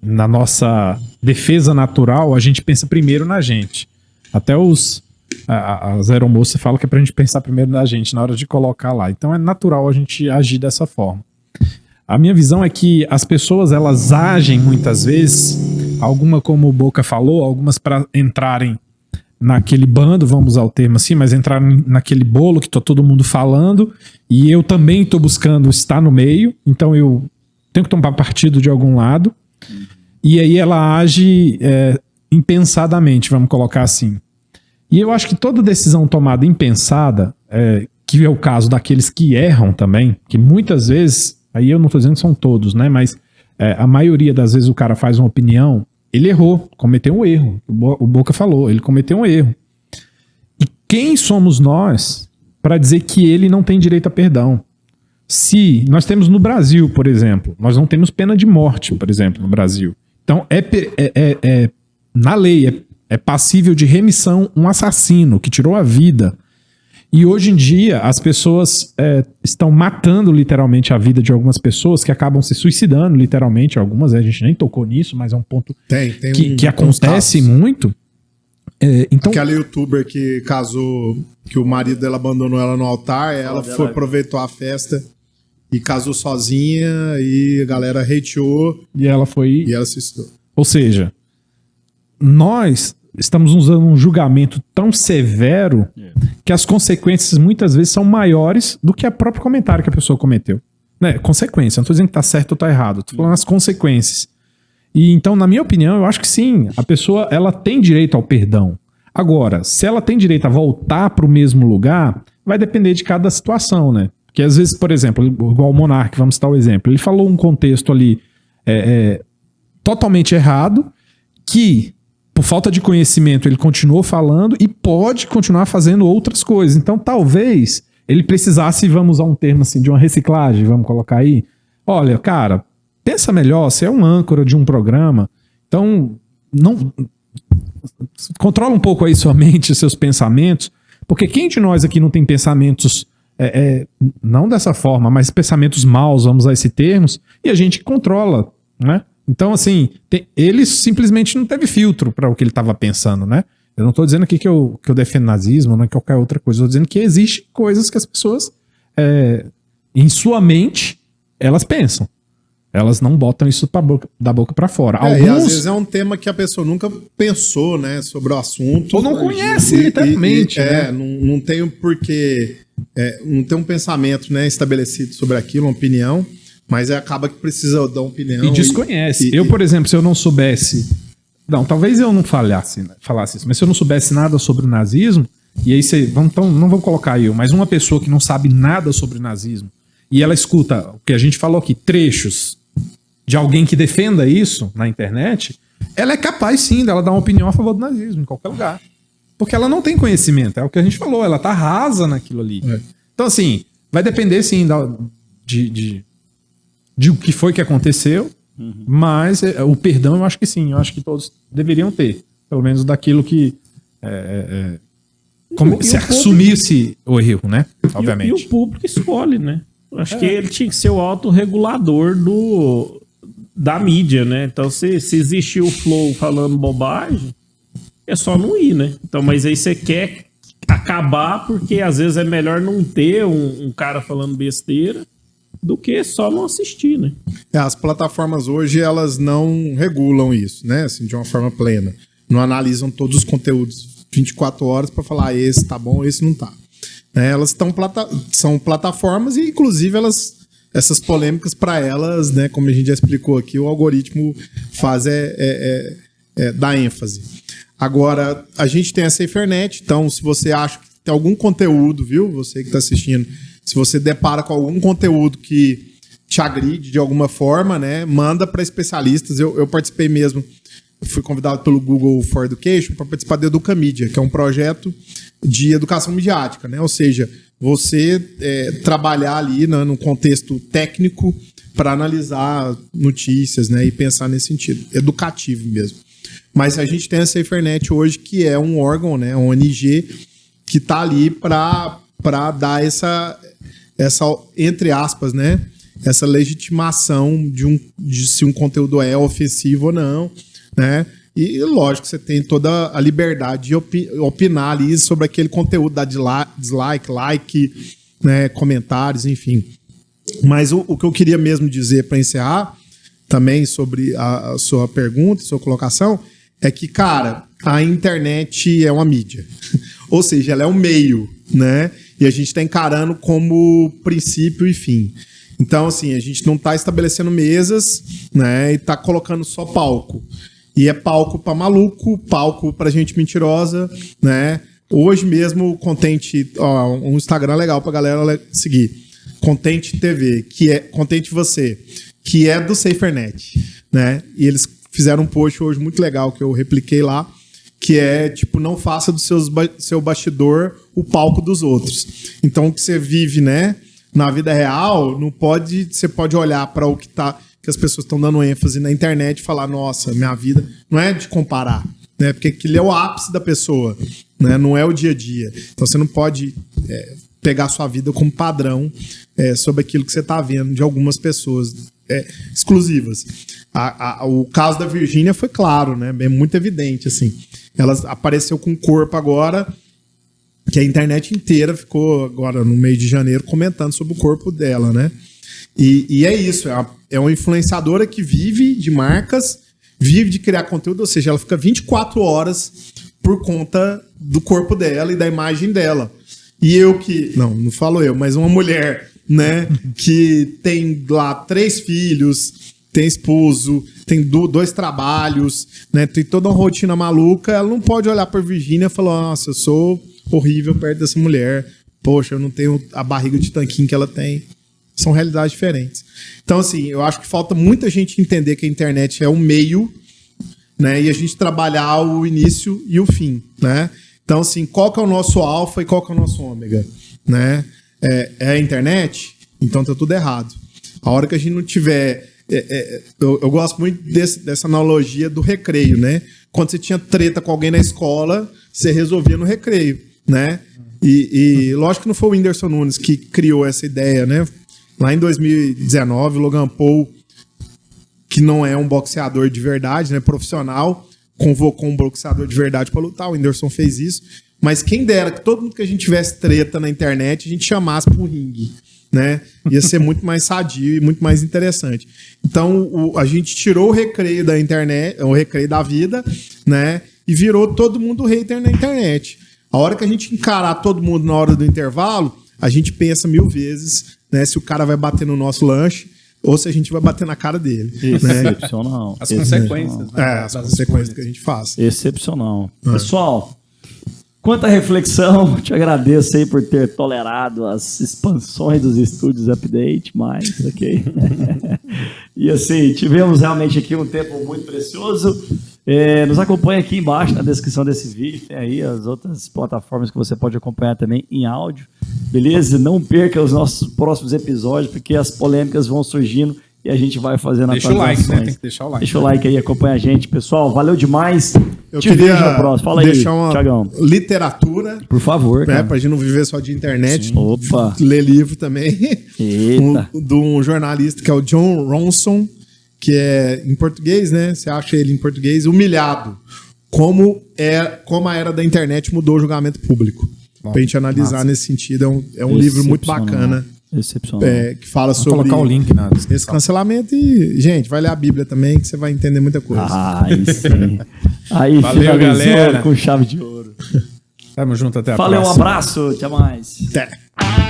na nossa defesa natural, a gente pensa primeiro na gente. Até as aeromoças falam que é pra gente pensar primeiro na gente na hora de colocar lá. Então é natural a gente agir dessa forma. A minha visão é que as pessoas, elas agem muitas vezes, alguma como o Boca falou, algumas para entrarem naquele bando, vamos usar o termo assim, mas entrarem naquele bolo que tá todo mundo falando, e eu também estou buscando estar no meio, então eu tenho que tomar partido de algum lado, e aí ela age impensadamente, vamos colocar assim. E eu acho que toda decisão tomada impensada, que é o caso daqueles que erram também, que muitas vezes, aí eu não estou dizendo que são todos, né? Mas a maioria das vezes o cara faz uma opinião, ele errou, cometeu um erro. O Boca falou, ele cometeu um erro. E quem somos nós para dizer que ele não tem direito a perdão? Se nós temos no Brasil, por exemplo, nós não temos pena de morte, por exemplo, no Brasil. Então, na lei, é passível de remissão um assassino que tirou a vida. E hoje em dia as pessoas estão matando literalmente a vida de algumas pessoas que acabam se suicidando literalmente. Algumas, a gente nem tocou nisso, mas é um ponto que acontece muito. Então, aquela youtuber que casou, que o marido dela abandonou ela no altar, ela aproveitou a festa e casou sozinha, e a galera hateou e ela se suicidou. Ou seja, nós estamos usando um julgamento tão severo que as consequências muitas vezes são maiores do que o próprio comentário que a pessoa cometeu. Né? Consequência, não estou dizendo que está certo ou está errado, estou falando as consequências. E então, na minha opinião, eu acho que sim, a pessoa ela tem direito ao perdão. Agora, se ela tem direito a voltar para o mesmo lugar, vai depender de cada situação, né? Porque às vezes, por exemplo, igual o Monark, vamos citar o exemplo, ele falou um contexto ali totalmente errado, que por falta de conhecimento ele continuou falando e pode continuar fazendo outras coisas. Então talvez ele precisasse, vamos usar um termo assim, de uma reciclagem, vamos colocar aí. Olha, cara, pensa melhor, você é um âncora de um programa, então não controla um pouco aí sua mente, seus pensamentos, porque quem de nós aqui não tem pensamentos, não dessa forma, mas pensamentos maus, vamos usar esse termos, e a gente controla, né? Então, assim, ele simplesmente não teve filtro para o que ele estava pensando, né? Eu não estou dizendo aqui que eu defendo nazismo, nem qualquer outra coisa. Estou dizendo que existem coisas que as pessoas, em sua mente, elas pensam. Elas não botam isso da boca para fora. E às vezes é um tema que a pessoa nunca pensou, né, sobre o assunto. Ou não conhece, literalmente. Né? Não tem um porquê, não tem um pensamento, né, estabelecido sobre aquilo, uma opinião. Mas acaba que precisa dar uma opinião. E desconhece. Eu, por exemplo, se eu não soubesse... Não, talvez eu não falasse isso. Mas se eu não soubesse nada sobre o nazismo, e aí então, não vou colocar eu, mas uma pessoa que não sabe nada sobre o nazismo, e ela escuta o que a gente falou aqui, trechos de alguém que defenda isso na internet, ela é capaz, sim, dela dar uma opinião a favor do nazismo, em qualquer lugar. Porque ela não tem conhecimento, é o que a gente falou, ela tá rasa naquilo ali. Então, assim, vai depender, sim, de o que foi que aconteceu, mas o perdão eu acho que sim, eu acho que todos deveriam ter, pelo menos daquilo que... como se assumisse o erro, né? Obviamente. E o público escolhe, né? Eu acho que ele tinha que ser o autorregulador da mídia, né? Então, se existir o Flow falando bobagem, é só não ir, né? Então, mas aí você quer acabar porque às vezes é melhor não ter um cara falando besteira do que só não assistir, né? As plataformas hoje, elas não regulam isso, né? Assim, de uma forma plena. Não analisam todos os conteúdos 24 horas para falar esse tá bom, esse não tá. Elas são plataformas e, inclusive, essas polêmicas para elas, né, como a gente já explicou aqui, o algoritmo faz dar ênfase. Agora, a gente tem a SaferNet, então se você acha que tem algum conteúdo, viu, você que está assistindo, se você depara com algum conteúdo que te agride de alguma forma, né, manda para especialistas. Eu participei mesmo, fui convidado pelo Google for Education para participar do Educamídia, que é um projeto de educação midiática, né? Ou seja, você trabalhar ali no contexto técnico para analisar notícias, né? E pensar nesse sentido, educativo mesmo. Mas a gente tem a SaferNet hoje, que é um órgão, né? Um ONG, que está ali para dar essa, entre aspas, né? Essa legitimação de se um conteúdo é ofensivo ou não, né? E lógico, você tem toda a liberdade de opinar ali sobre aquele conteúdo, dar dislike, like, né, comentários, enfim. Mas o que eu queria mesmo dizer para encerrar, também sobre a sua pergunta, sua colocação, é que, cara, a internet é uma mídia. Ou seja, ela é um meio, né? E a gente está encarando como princípio e fim. Então, assim, a gente não está estabelecendo mesas, né? E está colocando só palco. E é palco para maluco, palco para gente mentirosa, né? Hoje mesmo, Contente, um Instagram legal pra galera seguir. Contente TV, que é Contente Você, que é do SaferNet, né? E eles fizeram um post hoje muito legal que eu repliquei lá, que é tipo, não faça do seu bastidor o palco dos outros. Então, o que você vive, né, na vida real, você pode olhar para o que as pessoas estão dando ênfase na internet e falar, nossa, minha vida não é de comparar, né? Porque aquilo é o ápice da pessoa, né? Não é o dia a dia. Então você não pode pegar a sua vida como padrão sobre aquilo que você está vendo de algumas pessoas exclusivas. O caso da Virgínia foi claro, né? É muito evidente, assim. Ela apareceu com um corpo agora que a internet inteira ficou agora no mês de janeiro comentando sobre o corpo dela, né? E é isso, é uma influenciadora que vive de marcas, vive de criar conteúdo, ou seja, ela fica 24 horas por conta do corpo dela e da imagem dela. E não falo eu, mas uma mulher, né, que tem lá 3 filhos, tem esposo, tem 2 trabalhos, né, tem toda uma rotina maluca, ela não pode olhar para Virgínia e falar, nossa, eu sou horrível perto dessa mulher, poxa, eu não tenho a barriga de tanquinho que ela tem. São realidades diferentes. Então, assim, eu acho que falta muita gente entender que a internet é um meio, né? E a gente trabalhar o início e o fim, né? Então, assim, qual que é o nosso alfa e qual que é o nosso ômega, né? É a internet? Então tá tudo errado. A hora que a gente não tiver... eu gosto muito dessa analogia do recreio, né? Quando você tinha treta com alguém na escola, você resolvia no recreio, né? E lógico que não foi o Whindersson Nunes que criou essa ideia, né? Lá em 2019, o Logan Paul, que não é um boxeador de verdade, né, profissional, convocou um boxeador de verdade para lutar. O Whindersson fez isso. Mas quem dera que todo mundo que a gente tivesse treta na internet, a gente chamasse pro ringue, né? Ia ser muito mais sadio e muito mais interessante. Então, a gente tirou o recreio da internet, o recreio da vida, né? E virou todo mundo hater na internet. A hora que a gente encarar todo mundo na hora do intervalo, a gente pensa 1000 vezes, né, se o cara vai bater no nosso lanche ou se a gente vai bater na cara dele. Excepcional. Né? As consequências. Né? As consequências que a gente faz. Excepcional. Pessoal, quanta reflexão. Te agradeço aí por ter tolerado as expansões dos estúdios Update, mas ok. E assim, tivemos realmente aqui um tempo muito precioso. Nos acompanha aqui embaixo na descrição desse vídeo. Tem aí as outras plataformas que você pode acompanhar também em áudio. Beleza? Não perca os nossos próximos episódios, porque as polêmicas vão surgindo e a gente vai fazendo Deixa o like, né? Tem que deixar o like. Deixa o like aí, acompanha a gente. Pessoal, valeu demais. Eu Te queria vejo no próximo. Fala deixar aí, uma Thiagão. literatura, Por favor, né, cara. pra gente não viver só de internet. Opa. Ler livro também. Eita. De um jornalista que é o John Ronson, que é em português, né? Você acha ele em português, Humilhado. Como a era da internet mudou o julgamento público. Bom, Pra gente analisar massa. nesse sentido. É um livro muito bacana. Excepcional. Que fala Vou sobre colocar o link na esse descrição. cancelamento e, gente, vai ler a Bíblia também que você vai entender muita coisa. Aí sim. Aí Valeu, finalizou galera. com chave de ouro. Tamo junto, até a Valeu, um próxima. abraço. Até mais. Até.